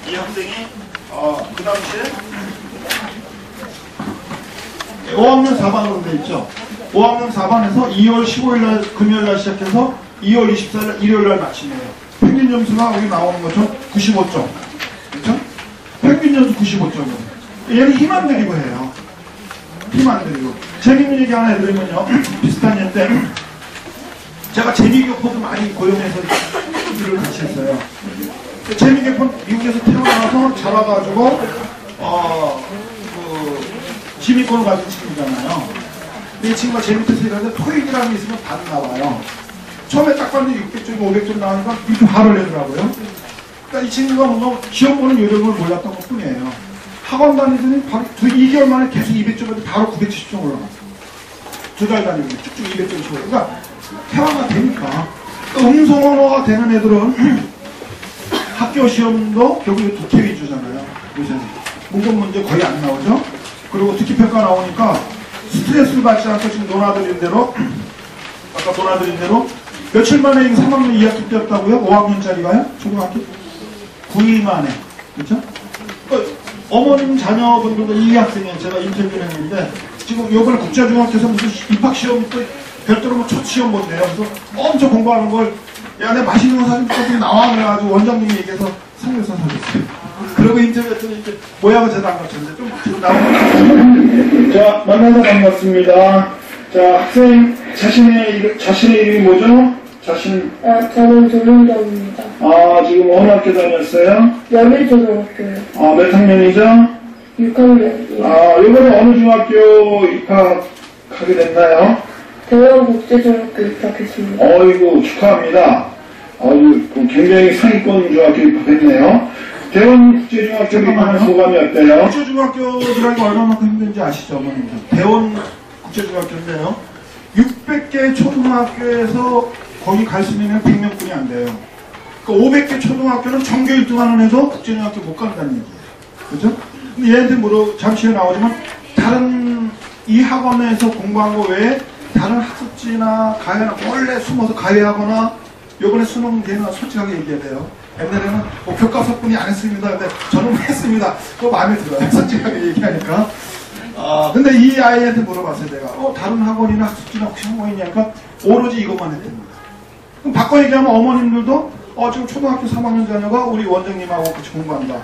이 학생이 그 당시에 5학년 4반으로 돼 있죠. 5학년 4반에서 2월 15일 날 금요일 날 시작해서 2월 24일 일요일 날 마치네요. 평균 점수가 여기 나오는 것처럼 95점. 그렇죠? 평균 점수 95점이에요. 얘는 힘 안 들이고 해요. 힘 안 들이고. 재밌는 얘기 하나 해드리면요. 비슷한 예인데 제가 재미교포도 많이 고용해서 일을 같이 했어요. 재미교포 미국에서 태어나서 자라가지고 지미권을 가진 친구잖아요. 이 친구가 제 밑에서 일하는데 토익이라는 게 있으면 받나 봐요. 처음에 딱 봤는데 600점, 500점 나오니까 이렇게 화를 내더라고요. 그러니까 이 친구가 뭔가 시험 보는 요령을 몰랐던 것 뿐이에요. 학원 다니더니 바로 2개월 만에 계속 200점까지 바로 970점 올라갔어요. 2달 다니고 쭉쭉 200점씩 올라가요. 그러니까 태화가 되니까. 그러니까 음성언어가 되는 애들은 학교 시험도 결국에 독해 위주잖아요. 요새는. 문법 문제 거의 안 나오죠? 그리고 듣기평가 나오니까 스트레스를 받지 않고 지금 논아드린 대로 아까 논아드린 대로 며칠 만에 3학년 2학기 때였다고요? 5학년짜리가요? 초등학교? 9일 만에. 그렇죠? 그러니까 어머님 자녀분들도 이 학생이에요. 제가 인터뷰를 했는데 지금 요번에 국제중학교에서 무슨 입학시험 또 별도로 뭐 첫 시험 본대요. 그래서 엄청 공부하는 걸 야, 내가 맛있는 거 사준 것들이 나와. 그래가지고 원장님이 얘기해서 삼겹살 사줬어요. 그리고 인터뷰했더니 이렇게 모양은 제대로 안 갖췄는데 좀 나오는 자, 만나서 반갑습니다. 자, 학생 자신의 이름이 뭐죠? 저는 조윤정입니다. 지금 어느 학교 다녔어요? 연일초등학교요. 몇 학년이죠? 6학년이요. 이번에 어느 중학교 입학하게 됐나요? 대원국제중학교 입학했습니다. 어이구, 축하합니다. 굉장히 상위권 중학교 입학했네요. 대원국제중학교 입학하는 소감이 어때요? 국제중학교들하고 얼마만큼 힘든지 아시죠, 어머님들? 대원국제중학교인데요. 600개 초등학교에서 거기 갈 수 있는 애는 100명뿐이 안 돼요. 그러니까 500개 초등학교는 전교 1등 하는 애도 국제중학교 못 간다는 얘기예요. 그죠? 근데 얘한테 잠시 후에 나오지만 다른 이 학원에서 공부한 거 외에 다른 학습지나 가해나 원래 숨어서 가해하거나 요번에 수능 걔는 솔직하게 얘기해야 돼요. 옛날에는 교과서뿐이 안 했습니다. 근데 저는 했습니다. 그거 마음에 들어요. 솔직하게 얘기하니까. 근데 이 아이한테 물어봤어요. 내가 다른 학원이나 학습지나 혹시 한 거 있냐니까 오로지 이것만 했답니다. 그럼 바꿔 얘기하면 어머님들도 지금 초등학교 3학년 자녀가 우리 원장님하고 같이 공부한다.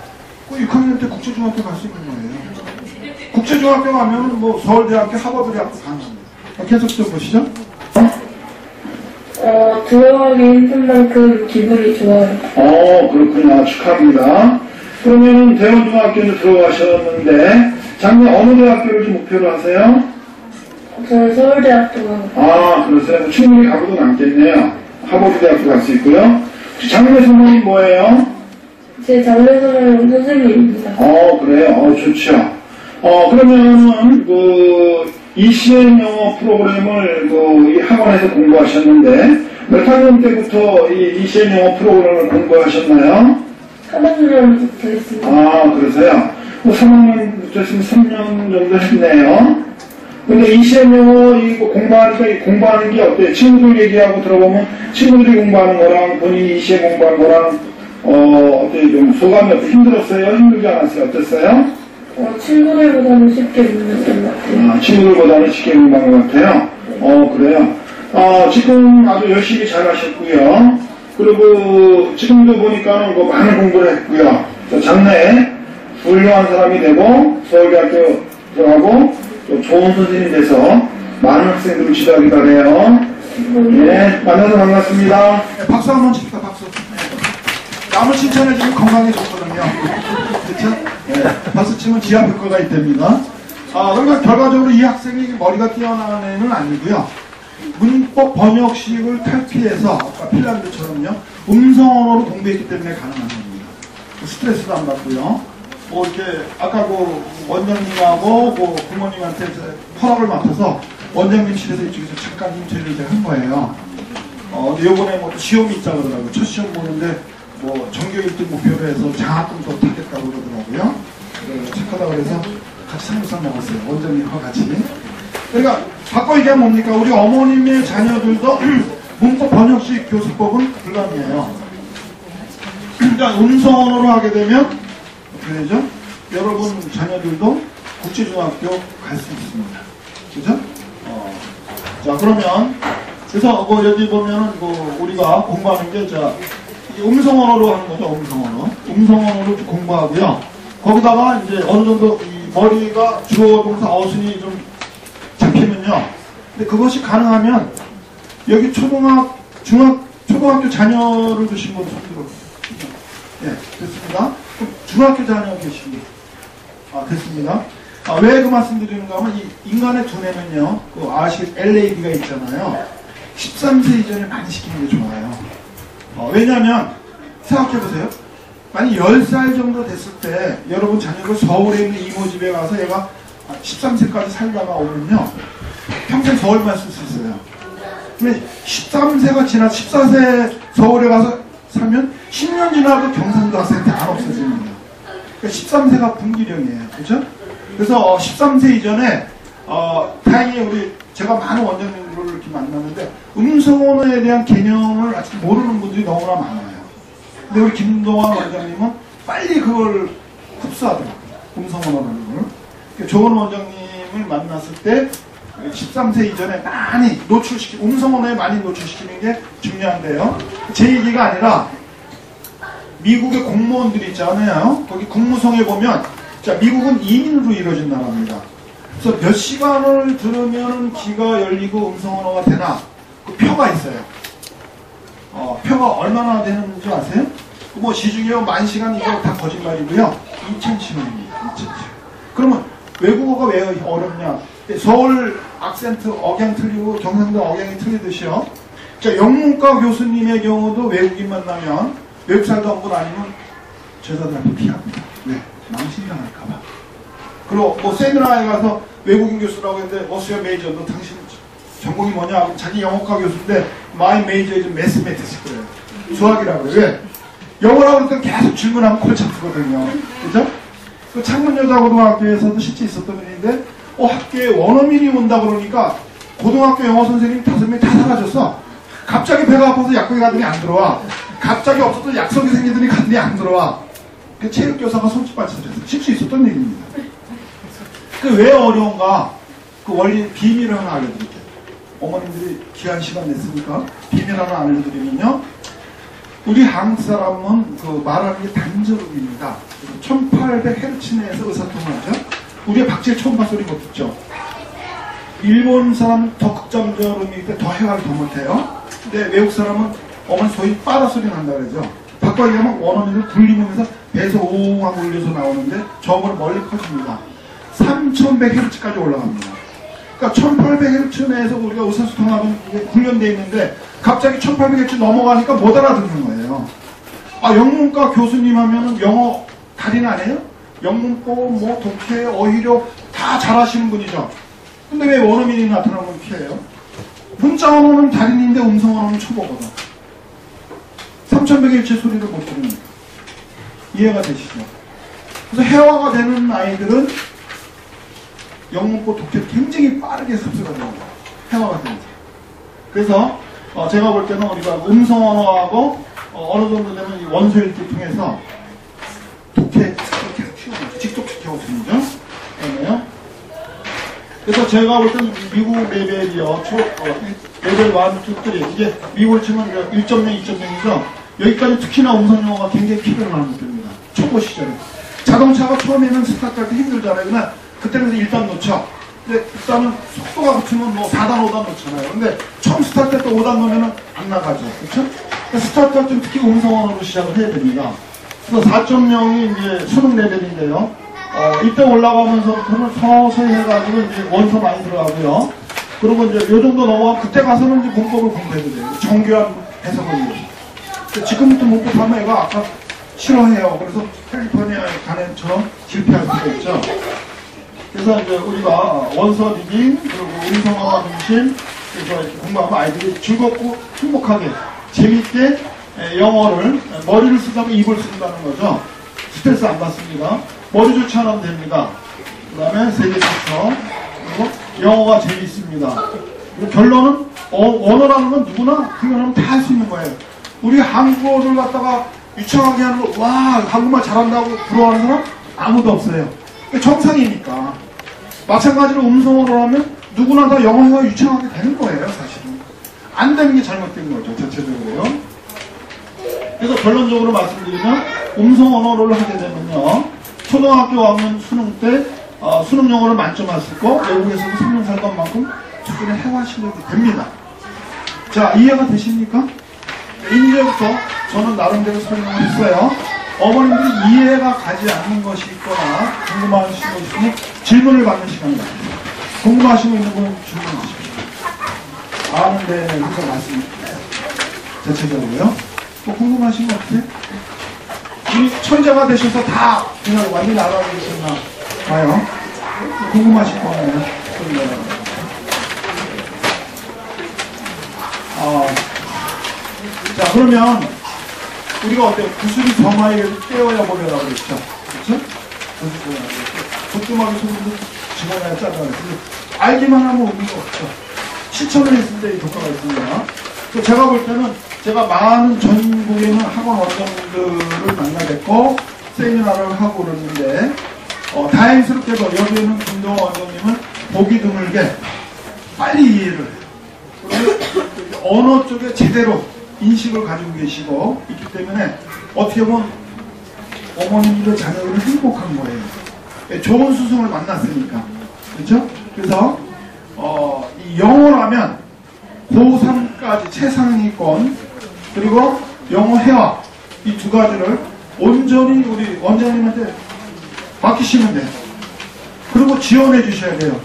그 6학년 때 국제중학교 갈 수 있는 거예요. 국제중학교 가면 뭐 서울대학교, 하버드대학교 가는 겁니다. 계속 좀 보시죠. 들어가기 힘든 만큼 기분이 좋아요. 그렇구나. 축하합니다. 그러면은 대원중학교는 들어가셨는데 작년 어느 대학교를 좀 목표로 하세요? 저는 서울대학교 그러세요. 충분히 가고도 남겠네요. 하버드대학교 갈 수 있고요. 장래 소망이 뭐예요? 제 장래 소망은 선생님입니다. 그래요. 좋죠. 그러면은 ECN 영어 프로그램을 이 학원에서 공부하셨는데 몇 학년 때부터 이 ECN 영어 프로그램을 공부하셨나요? 3학년부터 했습니다. 그러세요? 3학년부터 했으면 3년 정도 했네요. 근데 ECN 영어 이거 공부하니까 공부하는 게 어때요? 친구들 얘기하고 들어보면 친구들이 공부하는 거랑 본인이 ECN 공부하는 거랑 어때요? 좀 소감이 어때요? 힘들었어요? 힘들지 않았어요? 어땠어요? 친구들보다는 쉽게 공부했던 것 같아요. 친구들보다는 쉽게 공부한 것 같아요? 그래요? 지금 아주 열심히 잘 하셨고요. 그리고 지금도 보니까는 많은 공부를 했고요. 장래에 훌륭한 사람이 되고 서울대학교 들어가고 또 좋은 선생님이 돼서 많은 학생들을 지도하기 바래요. 네, 만나서 반갑습니다. 박수 한번 칩시다. 박수. 남을 칭찬해주면 건강에 좋거든요. 그렇죠? 네, 박수 치면 지압 효과가 있답니다. 그러니까 결과적으로 이 학생이 머리가 뛰어난 애는 아니고요. 문법 번역식을 탈피해서 아까 핀란드처럼요. 음성언어로 공부했기 때문에 가능한 겁니다. 스트레스도 안 받고요. 이렇게 아까 원장님하고 부모님한테 허락을 맡아서 원장님실에서 이쪽에서 잠깐 인터뷰를 제가 한 거예요. 요번에 시험이 있다고 그러더라고요. 첫 시험 보는데 전교 1등 목표로 해서 장학금도 타겠다고 그러더라고요. 착하다 그래서 같이 삼겹살 먹었어요. 원장님과 같이. 그러니까 바꿔 얘기하면 뭡니까? 우리 어머님의 자녀들도 문법 번역식 교수법은 불가능해요. 그러니까 음성언어로 하게 되면 어떻게 되죠? 여러분 자녀들도 국제중학교 갈 수 있습니다. 그죠? 자, 그러면 그래서 여기 보면은 우리가 공부하는 게 음성 언어로 하는 거죠. 음성 언어로 공부하고요. 거기다가 이제 어느 정도 이 머리가 주어 동사 어순이 좀 잡히면요. 근데 그것이 가능하면 여기 초등학교 자녀를 두신 분 손들어. 네, 됐습니다. 중학교 자녀 계신 분. 됐습니다. 왜 그 말씀 드리는가 하면 이 인간의 두뇌는요. LAD가 있잖아요. 13세 이전에 많이 시키는 게 좋아요. 왜냐하면 생각해보세요. 만약 10살 정도 됐을 때 여러분 자녀가 서울에 있는 이모 집에 가서 얘가 13세까지 살다가 오면요. 평생 서울만 쓸 수 있어요. 근데 13세가 지나 14세 서울에 가서 살면 10년 지나도 경상도 학생한테 안 없어집니다. 그러니까 13세가 분기령이에요. 그렇죠? 그래서 13세 이전에 다행히 제가 많은 원장님들을 이렇게 만났는데 음성 언어에 대한 개념을 아직 모르는 분들이 너무나 많아요. 근데 우리 김동환 원장님은 빨리 그걸 흡수하더라고요. 음성 언어라는 걸. 그러니까 좋은 원장님을 만났을 때 13세 이전에 많이 음성 언어에 많이 노출시키는 게 중요한데요. 제 얘기가 아니라 미국의 공무원들이 있잖아요. 거기 국무성에 보면 미국은 이민으로 이루어진 나라입니다. 그래서 몇 시간을 들으면 귀가 열리고 음성 언어가 되나 그 표가 있어요. 표가 얼마나 되는지 아세요? 시중에 10,000시간 이거 다 거짓말이고요. 2,000시간입니다. 2,000시간. 그러면 외국어가 왜 어렵냐? 서울 악센트 억양 틀리고 경상도 억양이 틀리듯이요. 영문과 교수님의 경우도 외국인 만나면 외국 살다 온 분 아니면 제자들한테 피합니다. 왜? 망신당할까봐. 그리고 세미나에 가서 외국인 교수라고 했는데 What's your major? 너 당신 전공이 뭐냐? 자기 영어과 교수인데 My major is mathematics 그래요. 수학이라고 해요. 왜? 영어라고 할 때 계속 질문하면 골치 아프거든요. 그죠? 그 창문여자고등학교에서도 실제 있었던 일인데 학교에 원어민이 온다 그러니까 고등학교 영어 선생님 5명이 다 사라졌어. 갑자기 배가 아파서 약국에 가더니 안 들어와. 갑자기 없어서 약속이 생기더니 가더니 안 들어와. 그 체육교사가 손짓발짓을 했어요. 실제 있었던 얘기입니다. 왜 어려운가? 그 원리 비밀을 하나 알려드릴게요. 어머님들이 귀한 시간 냈으니까 비밀 하나 알려드리면요. 우리 한국 사람은 말하는 게 단절음입니다. 1800Hz 내에서 의사통화하죠. 우리가 박질 초음파 소리 못 듣죠. 일본 사람은 더 극장절음이기 때문에 더 해가를 더 못해요. 근데 외국 사람은 어머니 소위 빠라 소리 난다 그러죠. 바꿔 얘기하면 원어민을 굴리면서 배에서 오웅 하고 울려서 나오는데 저음으로 멀리 커집니다. 3100Hz까지 올라갑니다. 그러니까 1800Hz 내에서 우리가 의사소통하면 훈련되어 있는데 갑자기 1800Hz 넘어가니까 못 알아듣는 거예요. 영문과 교수님 하면은 영어 달인 아니에요? 영문법, 독해, 어휘력 다 잘하시는 분이죠. 근데 왜 원어민이 나타나면 피해요? 문자 언어는 달인인데 음성 언어는 초보거든. 3100Hz 소리를 못 들으니까. 이해가 되시죠? 그래서 해화가 되는 아이들은 영문법, 독해를 굉장히 빠르게 습득가 됩니다. 해화가 됩니다. 그래서 제가 볼 때는 우리가 음성 언어하고 어느 정도 되면 이 원서 읽기 통해서 독해 습득을 계속 키워가지고 직독시켜오십니다. 그러네요. 그래서 제가 볼 때는 미국 레벨이요. 레벨 1, 2, 3 이게 미국을 치면 1.0, 2.0이죠. 여기까지 특히나 음성 영어가 굉장히 필요한 것들입니다. 초보 시절에. 자동차가 처음에는 스타트 할 때 힘들잖아요. 그러나 그때는 일단 놓죠. 근데 일단은 속도가 붙으면 4단, 5단 놓잖아요. 근데 처음 스타트 할 때 5단 놓으면 안 나가죠. 그렇죠? 스타트 할 때 특히 음성 언어로 시작을 해야 됩니다. 그래서 4.0이 이제 수능 레벨인데요. 이때 올라가면서부터는 서서히 해가지고 이제 원서 많이 들어가고요. 그리고 이제 요 정도 넘어가면 그때 가서는 이제 문법을 공부해도 돼요. 정교한 해석을 위해서. 지금부터 문법하면 애가 아까 싫어해요. 그래서 캘리포니아 간에처럼 실패할 수가 있죠. 그래서 이제 우리가 원서 리딩, 그리고 음성어와 중심, 그래서 이렇게 공부하면 아이들이 즐겁고 행복하게, 재밌게 영어를, 머리를 쓰다가 입을 쓴다는 거죠. 스트레스 안 받습니다. 머리 좋지 않으면 됩니다. 그 다음에 세계 좋죠. 그리고 영어가 재미있습니다. 그리고 결론은 언어라는 건 누구나 그거는 다 할 수 있는 거예요. 우리 한국어를 갖다가 유창하게 하는 거, 와, 한국말 잘한다고 부러워하는 사람 아무도 없어요. 정상이니까. 마찬가지로 음성어로 하면 누구나 다 영어가 유창하게 되는 거예요, 사실은. 안 되는 게 잘못된 거죠, 전체적으로요. 그래서 결론적으로 말씀드리면 음성 언어를 하게 되면요, 초등학교 5학년 수능 때 수능 영어를 만점 했을 거 외국에서도 3년 살던 만큼 충분히 회화 실력이 됩니다. 자, 이해가 되십니까? 이제부터 저는 나름대로 설명을 했어요. 어머님들이 이해가 가지 않는 것이 있거나 궁금하신 것이 있으면 질문을 받는 시간입니다. 궁금하신 거 있는 분 질문해 주십시오. 아는데 그래서 말씀드릴게요. 대체적으로요. 뭐 궁금하신 거 없어요? 우리 천재가 되셔서 다 그냥 완전히 알아보고 계셨나 봐요. 궁금하신 거 없나요? 자, 그러면 우리가 어때요? 구슬이 정화에 깨어야 보려고 그랬죠? 그렇죠? 조그맣게 소금도 집어내야 짜다 그랬어요. 알기만 하면 의미가 없죠. 실천을 했을 때 이 효과가 있습니다. 제가 볼 때는 제가 많은 전국에 있는 학원 원장들을 만나뵙고 세미나를 하고 그러는데 다행스럽게도 여기에는 김동원 원장님은 보기 드물게 빨리 이해를 해요. 그리고 언어 쪽에 제대로 인식을 가지고 계시고 있기 때문에 어떻게 보면 어머님들의 자녀들은 행복한 거예요. 좋은 스승을 만났으니까. 그렇죠? 그래서 이 영어라면 고3까지 최상위권 그리고 영어 회화 이 두 가지를 온전히 우리 원장님한테 맡기시면 돼요. 그리고 지원해 주셔야 돼요.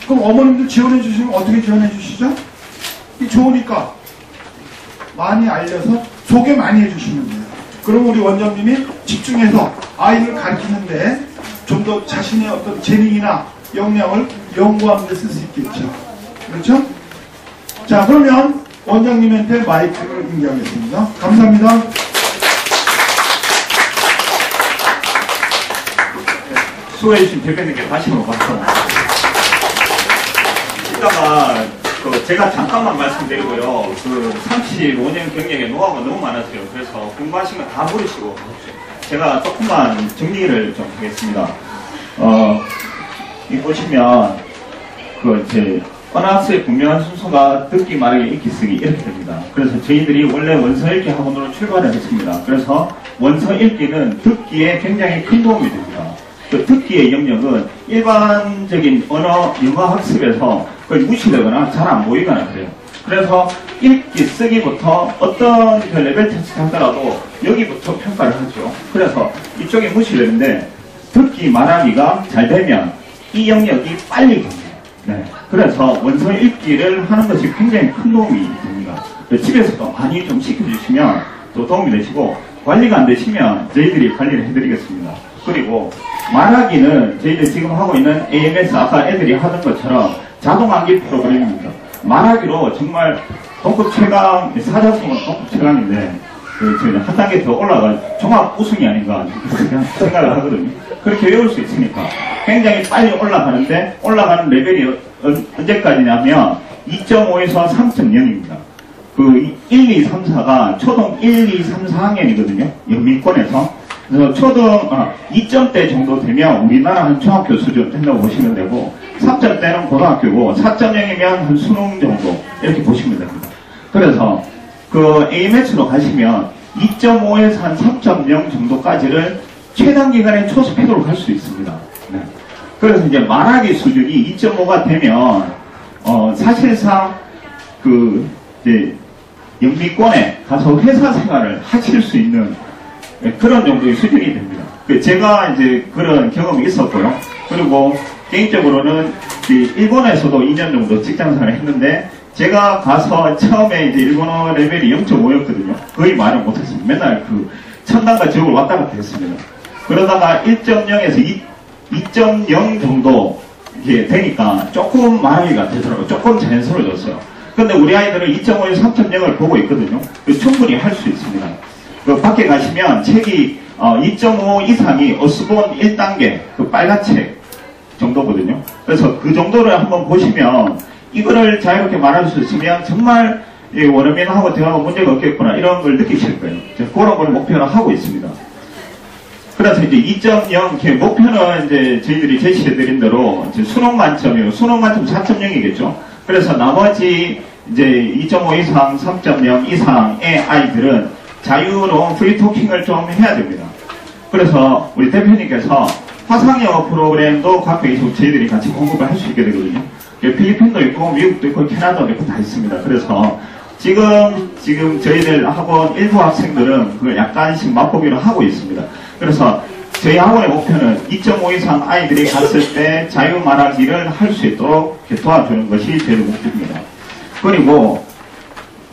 그럼 어머님들 지원해 주시면 어떻게 지원해 주시죠? 이 좋으니까 많이 알려서 소개 많이 해주시면 돼요. 그럼 우리 원장님이 집중해서 아이를 가르치는데 좀 더 자신의 어떤 재능이나 역량을 연구하는 데 쓸 수 있겠죠. 그렇죠? 자, 그러면 원장님한테 마이크를 인계하겠습니다. 감사합니다. 수고해주신 대표님께 다시 한번 박수. 이따가 제가 잠깐만 말씀드리고요. 35년 경력의 노하우가 너무 많았어요. 그래서 궁금하신 거 다 물으시고 제가 조금만 정리를 좀 하겠습니다. 이 보시면 제 언어학습의 분명한 순서가 듣기, 말하기, 읽기, 쓰기 이렇게 됩니다. 그래서 저희들이 원래 원서 읽기 학원으로 출발을 했습니다. 그래서 원서 읽기는 듣기에 굉장히 큰 도움이 됩니다. 그 듣기의 영역은 일반적인 언어 영어 학습에서 거의 무시되거나 잘 안 보이거나 그래요. 그래서 읽기, 쓰기부터 어떤 그 레벨 테스트 하더라도 여기부터 평가를 하죠. 그래서 이쪽이 무시되는데 듣기, 말하기가 잘 되면 이 영역이 빨리 됩니다. 네. 그래서 원서 읽기를 하는 것이 굉장히 큰 도움이 됩니다. 집에서도 많이 좀 시켜주시면 또 도움이 되시고 관리가 안 되시면 저희들이 관리를 해드리겠습니다. 그리고 말하기는 저희들 지금 하고 있는 AMS 아까 애들이 하던 것처럼 자동 암기 프로그램입니다. 말하기로 정말 동급 최강, 사자성은 동급 최강인데 한 단계 더 올라가 종합 우승이 아닌가 생각을 하거든요. 그렇게 외울 수 있으니까 굉장히 빨리 올라가는데 올라가는 레벨이 언제까지냐면 2.5에서 3.0입니다. 그 1, 2, 3, 4가 초등 1, 2, 3, 4학년이거든요. 영민권에서. 그래서 초등 2점대 정도 되면 우리나라 한 중학교 수준 된다고 보시면 되고 3점대는 고등학교고 4.0이면 한 수능 정도 이렇게 보시면 됩니다. 그래서 그 A매치로 가시면 2.5에서 한 3.0 정도까지를 최단 기간에 초습해도록 할 수 있습니다. 네. 그래서 이제 말하기 수준이 2.5가 되면 사실상 이제 영미권에 가서 회사 생활을 하실 수 있는 그런 정도의 수준이 됩니다. 제가 이제 그런 경험이 있었고요. 그리고 개인적으로는 일본에서도 2년 정도 직장 생활을 했는데 제가 가서 처음에 이제 일본어 레벨이 0.5였거든요. 거의 말을 못했습니다. 맨날 천당과 지옥을 왔다 갔다 했습니다. 그러다가 1.0에서 2.0 정도 이게 되니까 조금 말하기가 되더라고요. 조금 자연스러워졌어요. 근데 우리 아이들은 2.5에서 3.0을 보고 있거든요. 충분히 할 수 있습니다. 밖에 가시면 책이 2.5 이상이 어스본 1단계 빨간 책 정도거든요. 그래서 그 정도를 한번 보시면 이거를 자유롭게 말할 수 있으면 정말 원어민하고 대화가 문제가 없겠구나 이런 걸 느끼실 거예요. 그런 걸 목표로 하고 있습니다. 그래서 이제 2.0 목표는 이제 저희들이 제시해드린 대로 이제 수능 만점이에요. 수능 만점 4.0이겠죠. 그래서 나머지 이제 2.5 이상, 3.0 이상의 아이들은 자유로운 프리토킹을 좀 해야 됩니다. 그래서 우리 대표님께서 화상영어 프로그램도 각 회의소 저희들이 같이 공급을 할 수 있게 되거든요. 필리핀도 있고 미국도 있고 캐나다도 있고 다 있습니다. 그래서 지금 저희들 학원 일부 학생들은 그걸 약간씩 맛보기로 하고 있습니다. 그래서 저희 학원의 목표는 2.5 이상 아이들이 갔을 때 자유 말하기를 할 수 있도록 이렇게 도와주는 것이 저희 목표입니다. 그리고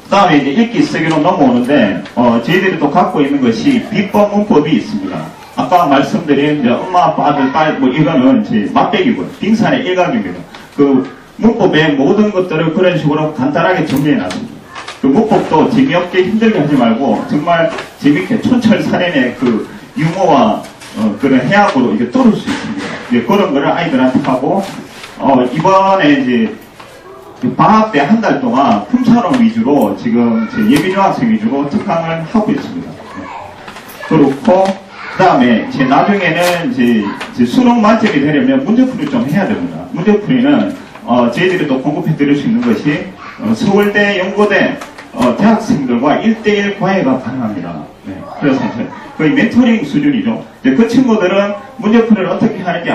그다음에 이제 읽기 쓰기로 넘어오는데 저희들이 또 갖고 있는 것이 비법 문법이 있습니다. 아까 말씀드린 이제 엄마 아빠 아들 딸 뭐 이거는 이제 맛배기고요. 빙산의 일각입니다. 그 문법의 모든 것들을 그런 식으로 간단하게 정리해놨습니다. 그 문법도 재미없게 힘들게 하지 말고 정말 재밌게 촌철살인의 그 유머와 그런 해학으로 이게 뚫을 수 있습니다. 그런 거를 아이들한테 하고 이번에 이제 방학 때 한 달 동안 품사론 위주로 지금 예비중학생 위주로 특강을 하고 있습니다. 그렇고 그다음에 이제 나중에는 이제 수능 만점이 되려면 문제풀이 좀 해야 됩니다. 문제풀이는 저희들이 또 공급해 드릴 수 있는 것이 서울대, 연고대 대학생들과 1대1 과외가 가능합니다. 네. 그래서 거의 멘토링 수준이죠. 그 친구들은 문제풀이를 어떻게 하는지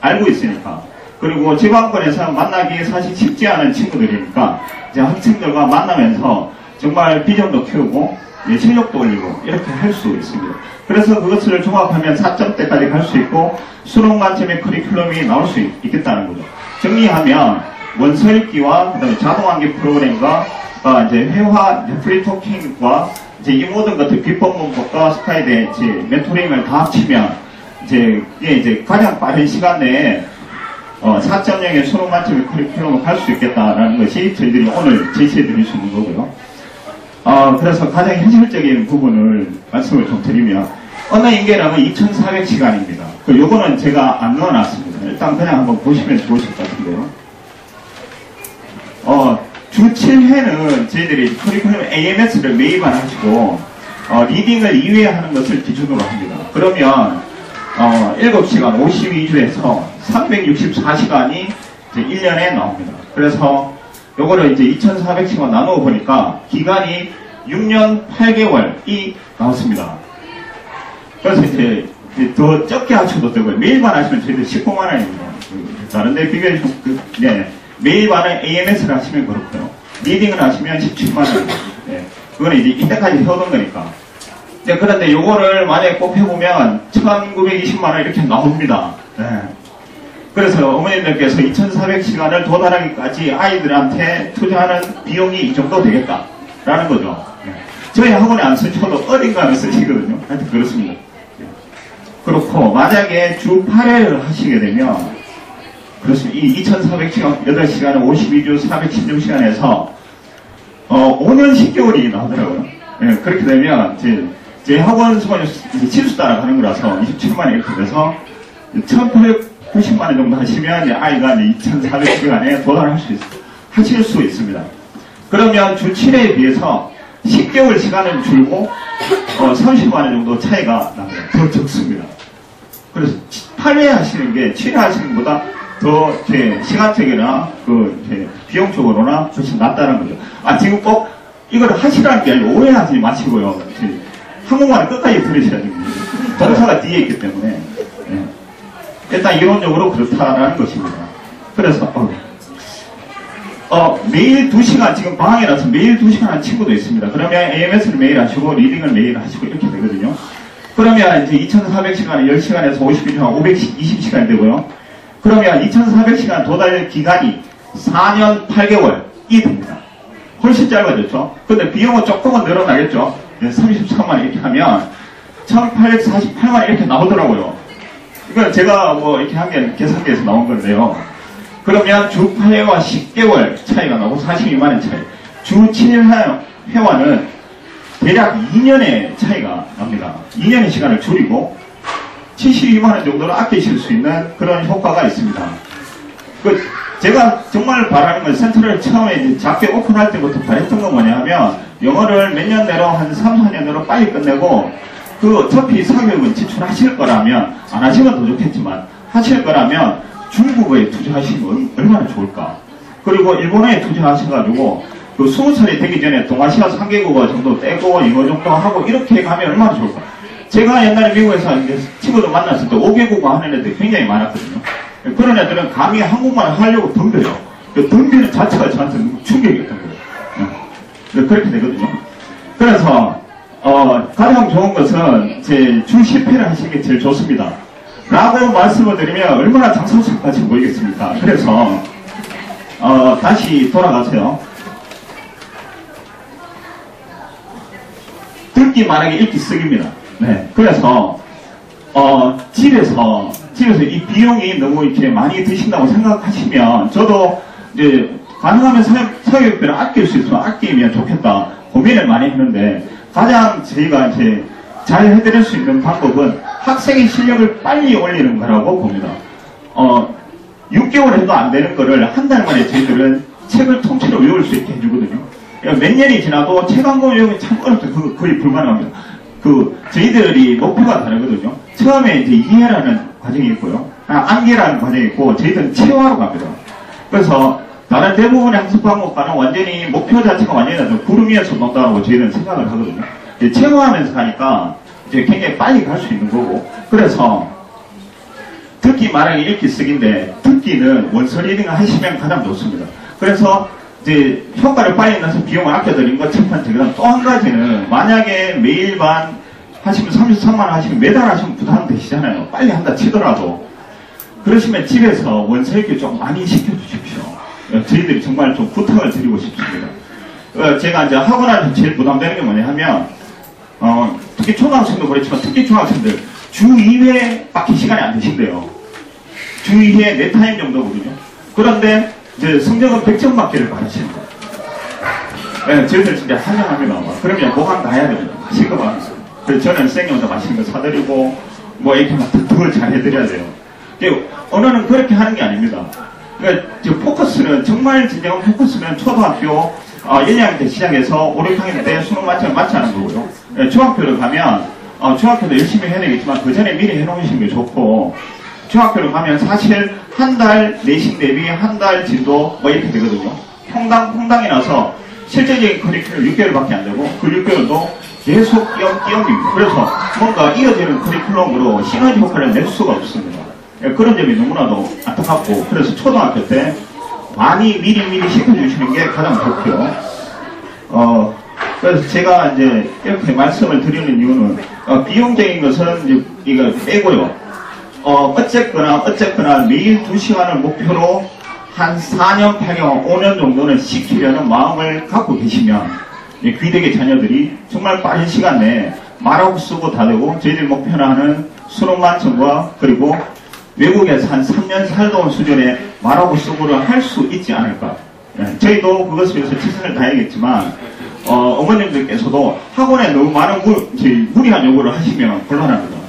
알고 있으니까. 그리고 지방권에서 만나기 사실 쉽지 않은 친구들이니까 이제 학생들과 만나면서 정말 비전도 키우고 실력도 올리고 이렇게 할 수 있습니다. 그래서 그것을 종합하면 4점대까지 갈 수 있고 수능 만점의 커리큘럼이 나올 수 있겠다는 거죠. 정리하면 원서 읽기와 그다음에 자동암기 프로그램과 이제 회화, 프리토킹과 이제 이 모든 것들 비법 문법과 스카이대 멘토링을 다 합치면 이제 가장 빠른 시간 내에 4.0의 수능 만점의 커리큘럼을 갈 수 있겠다라는 것이 저희들이 오늘 제시해 드릴 수 있는 거고요. 그래서 가장 현실적인 부분을 말씀을 좀 드리면 언어 인계량은 2,400시간입니다. 요거는 제가 안 넣어놨습니다. 일단 그냥 한번 보시면 좋으실 것 같은데요. 주 7회는 저희들이 커리큘럼 AMS를 매입 안 하시고 리딩을 2회 하는 것을 기준으로 합니다. 그러면 7시간 52주에서 364시간이 1년에 나옵니다. 그래서 요거를 이제 2,400시간 나누어 보니까 기간이 6년 8개월이 나왔습니다. 그래서 이제 더 적게 하셔도 되고요. 매일만 하시면 저희들 19만원입니다. 다른데 비교해 좀, 매일만은 AMS를 하시면 그렇고요. 리딩을 하시면 17만원. 네. 그거는 이제 이때까지 해오던 거니까. 그런데 요거를 만약에 곱해보면 1920만원 이렇게 나옵니다. 네. 그래서 어머님들께서 2,400시간을 도달하기까지 아이들한테 투자하는 비용이 이 정도 되겠다라는 거죠. 네. 저희 학원에 안 쓰셔도 어딘가는 쓰시거든요. 하여튼 그렇습니다. 네. 그렇고 만약에 주 8회를 하시게 되면 그렇습니다. 이 2,400시간 8시간을 52주 416시간에서 5년 10개월이 나오더라고요. 네. 그렇게 되면 제 학원 수강료 치수 따라가는 거라서 27만원 이렇게 돼서 1,890만원 정도 하시면 이제 아이가 이제 2,400시간에 하실 수 있습니다. 그러면 주 7회에 비해서 10개월 시간을 줄고 30만원 정도 차이가 납니다. 더 적습니다. 그래서 8회 하시는 게 7회 하시는 것보다 더 시간적이나 비용적으로나 훨씬 낫다는 거죠. 지금 꼭 이걸 하시라는 게 아니고 오해하지 마시고요. 한국말을 끝까지 들으셔야 됩니다. 동사가 뒤에 있기 때문에. 네. 일단 이론적으로 그렇다라는 것입니다. 그래서 매일 2시간 지금 방학이라서 매일 2시간 하는 친구도 있습니다. 그러면 AMS를 매일 하시고 리딩을 매일 하시고 이렇게 되거든요. 그러면 이제 2,400시간에 10시간에서 50일 중 520시간이 되고요. 그러면 2,400시간 도달 기간이 4년 8개월이 됩니다. 훨씬 짧아졌죠. 근데 비용은 조금은 늘어나겠죠. 33만 이렇게 하면 1,848만 이렇게 나오더라고요. 이건 제가 뭐 이렇게 한 게 계산기에서 나온 건데요. 그러면 주 8회와 10개월 차이가 나고 42만원 차이. 주 7회와는 대략 2년의 차이가 납니다. 2년의 시간을 줄이고 72만원 정도를 아끼실 수 있는 그런 효과가 있습니다. 제가 정말 바라는 건 센터를 처음에 이제 작게 오픈할 때부터 바랬던 건 뭐냐 하면 영어를 몇 년 내로 한 3, 4년 내로 빨리 끝내고 어차피 사교육은 지출하실 거라면 안 하시면 더 좋겠지만 하실 거라면 중국어에 투자하시면 얼마나 좋을까. 그리고 일본어에 투자하셔가지고 그 20살이 되기 전에 동아시아 3개국어 정도 떼고 영어 정도 하고 이렇게 가면 얼마나 좋을까. 제가 옛날에 미국에서 이제 친구들 만났을 때 5개국어 하는 애들이 굉장히 많았거든요. 그런 애들은 감히 한국말을 하려고 덤벼요. 그 덤비는 자체가 저한테 충격이었던 거예요. 그렇게 되거든요. 그래서 가장 좋은 것은 제 주 실패를 하시는 게 제일 좋습니다. 라고 말씀을 드리면 얼마나 장소수까지 보이겠습니까? 그래서 다시 돌아가세요. 듣기 말하기 읽기 쓰기입니다. 네. 그래서 집에서 이 비용이 너무 이렇게 많이 드신다고 생각하시면 저도 이제 가능하면 사교육비를 아낄 수 있으면 아끼면 좋겠다 고민을 많이 했는데 가장 저희가 이제 잘 해드릴 수 있는 방법은 학생의 실력을 빨리 올리는 거라고 봅니다. 6개월 해도 안 되는 거를 한 달 만에 저희들은 책을 통째로 외울 수 있게 해주거든요. 몇 년이 지나도 책 한 권 외우면 참 어렵다. 그거 거의 불가능합니다. 저희들이 목표가 다르거든요. 처음에 이제 이해라는 과정이 있고요. 암기라는 과정이 있고, 저희들은 체화로 갑니다. 그래서, 다른 대부분의 학습 과목과는 완전히 목표 자체가 완전히 구름 위에서 논다고 저희는 생각을 하거든요. 체화하면서 가니까 이제 굉장히 빨리 갈 수 있는 거고, 그래서, 듣기, 말하기, 읽기, 쓰기인데, 듣기는 원서 리딩을 하시면 가장 좋습니다. 그래서, 이제 효과를 빨리 내서 비용을 아껴드린 것 첫 번째. 그다음 또 한 가지는 만약에 매일 반 하시면 33만 원 하시면 매달 하시면 부담되시잖아요. 빨리 한다 치더라도. 그러시면 집에서 원서 읽기 좀 많이 시켜주십시오. 저희들이 정말 좀 부탁을 드리고 싶습니다. 제가 이제 학원한테 제일 부담되는 게 뭐냐 하면 특히 초등학생도 그렇지만 특히 중학생들 주 2회밖에 시간이 안 되신대요. 주 2회 4타임 정도거든요. 그런데 이제 성적은 100점 받기를 바라시는 거예요. 네, 저희들 진짜 환영합니다. 그러면 보강 다 해야 됩니다. 맛있는 거 많았어요. 그래서 저는 선생님한테 맛있는 거 사드리고, 뭐 이렇게 막 득을 잘 해드려야 돼요. 언어는 그렇게 하는 게 아닙니다. 그러니까 포커스는, 정말 진정한 포커스는 초등학교 1학년 때 시작해서 5, 6학년 때 수능 만점을 맞지 않은 거고요. 네, 중학교를 가면, 중학교도 열심히 해야 되겠지만, 그 전에 미리 해놓으시는 게 좋고, 중학교를 가면 사실 한 달 내신 대비 한 달 진도 뭐 이렇게 되거든요. 퐁당이 나서 실제적인 커리큘럼 6개월밖에 안 되고 그 6개월도 계속 끼엄끼엄입니다. 그래서 뭔가 이어지는 커리큘럼으로 시너지 효과를 낼 수가 없습니다. 그런 점이 너무나도 안타깝고 그래서 초등학교 때 많이 미리 시켜주시는 게 가장 좋고요. 그래서 제가 이제 이렇게 말씀을 드리는 이유는 비용적인 것은 이제 이거 빼고요. 어쨌거나 매일 2시간을 목표로 한 4년, 8년, 5년 정도는 시키려는 마음을 갖고 계시면 귀대계 자녀들이 정말 빠른 시간 내에 말하고 쓰고 다 되고 저희들 목표로 하는 수능 만점과 그리고 외국에서 한 3년 살다 온 수준의 말하고 쓰고를 할 수 있지 않을까. 저희도 그것을 위해서 최선을 다해야겠지만 어머님들께서도 학원에 너무 많은 무리한 요구를 하시면 곤란합니다.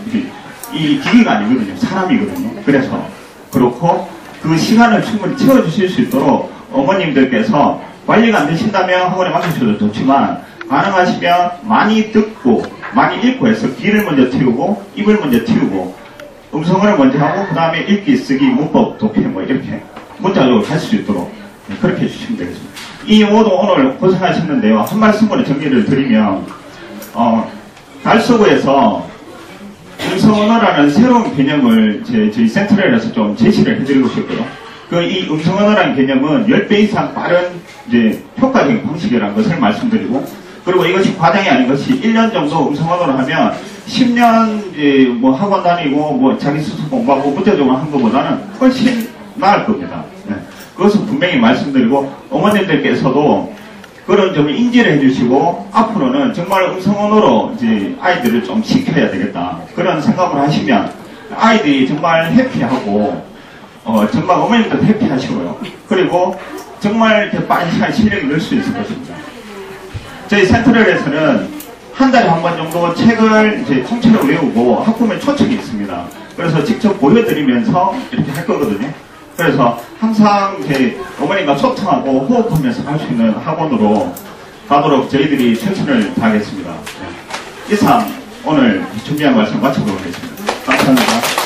이 기계가 아니거든요. 사람이거든요. 그래서 그렇고 그 시간을 충분히 채워주실 수 있도록 어머님들께서 관리가 안 되신다면 학원에 맡기셔도 좋지만 가능하시면 많이 듣고 많이 읽고 해서 귀를 먼저 틔우고 입을 먼저 틔우고 음성을 먼저 하고 그 다음에 읽기, 쓰기, 문법, 독해 뭐 이렇게 문자적으로 할 수 있도록 그렇게 해주시면 되겠습니다. 이 모두 오늘 고생하셨는데요. 한 말씀으로 정리를 드리면 달서구에서 음성언어라는 새로운 개념을 저희 센터럴에서 좀 제시를 해드리고 싶고요. 이 음성언어라는 개념은 10배 이상 빠른 효과적인 방식이라는 것을 말씀드리고, 그리고 이것이 과정이 아닌 것이 1년 정도 음성언어를 하면 10년 뭐 학원 다니고 뭐 자기 스스로 공부하고 문제적으로 한 것보다는 훨씬 나을 겁니다. 네. 그것은 분명히 말씀드리고 어머님들께서도 그런 점을 인지를 해주시고 앞으로는 정말 음성언어로 아이들을 좀 시켜야 되겠다 그런 생각을 하시면 아이들이 정말 해피하고 정말 어머님도 해피하시고요. 그리고 정말 빠른 시간 실력이 늘 수 있을 것입니다. 저희 센트럴에서는 한 달에 한 번 정도 책을 통째로 외우고 학부모의 초청이 있습니다. 그래서 직접 보여드리면서 이렇게 할 거거든요. 그래서 항상 어머님과 소통하고 호흡하면서 할 수 있는 학원으로 가도록 저희들이 최선을 다하겠습니다. 이상 오늘 준비한 말씀 마쳐보도록 하겠습니다. 감사합니다.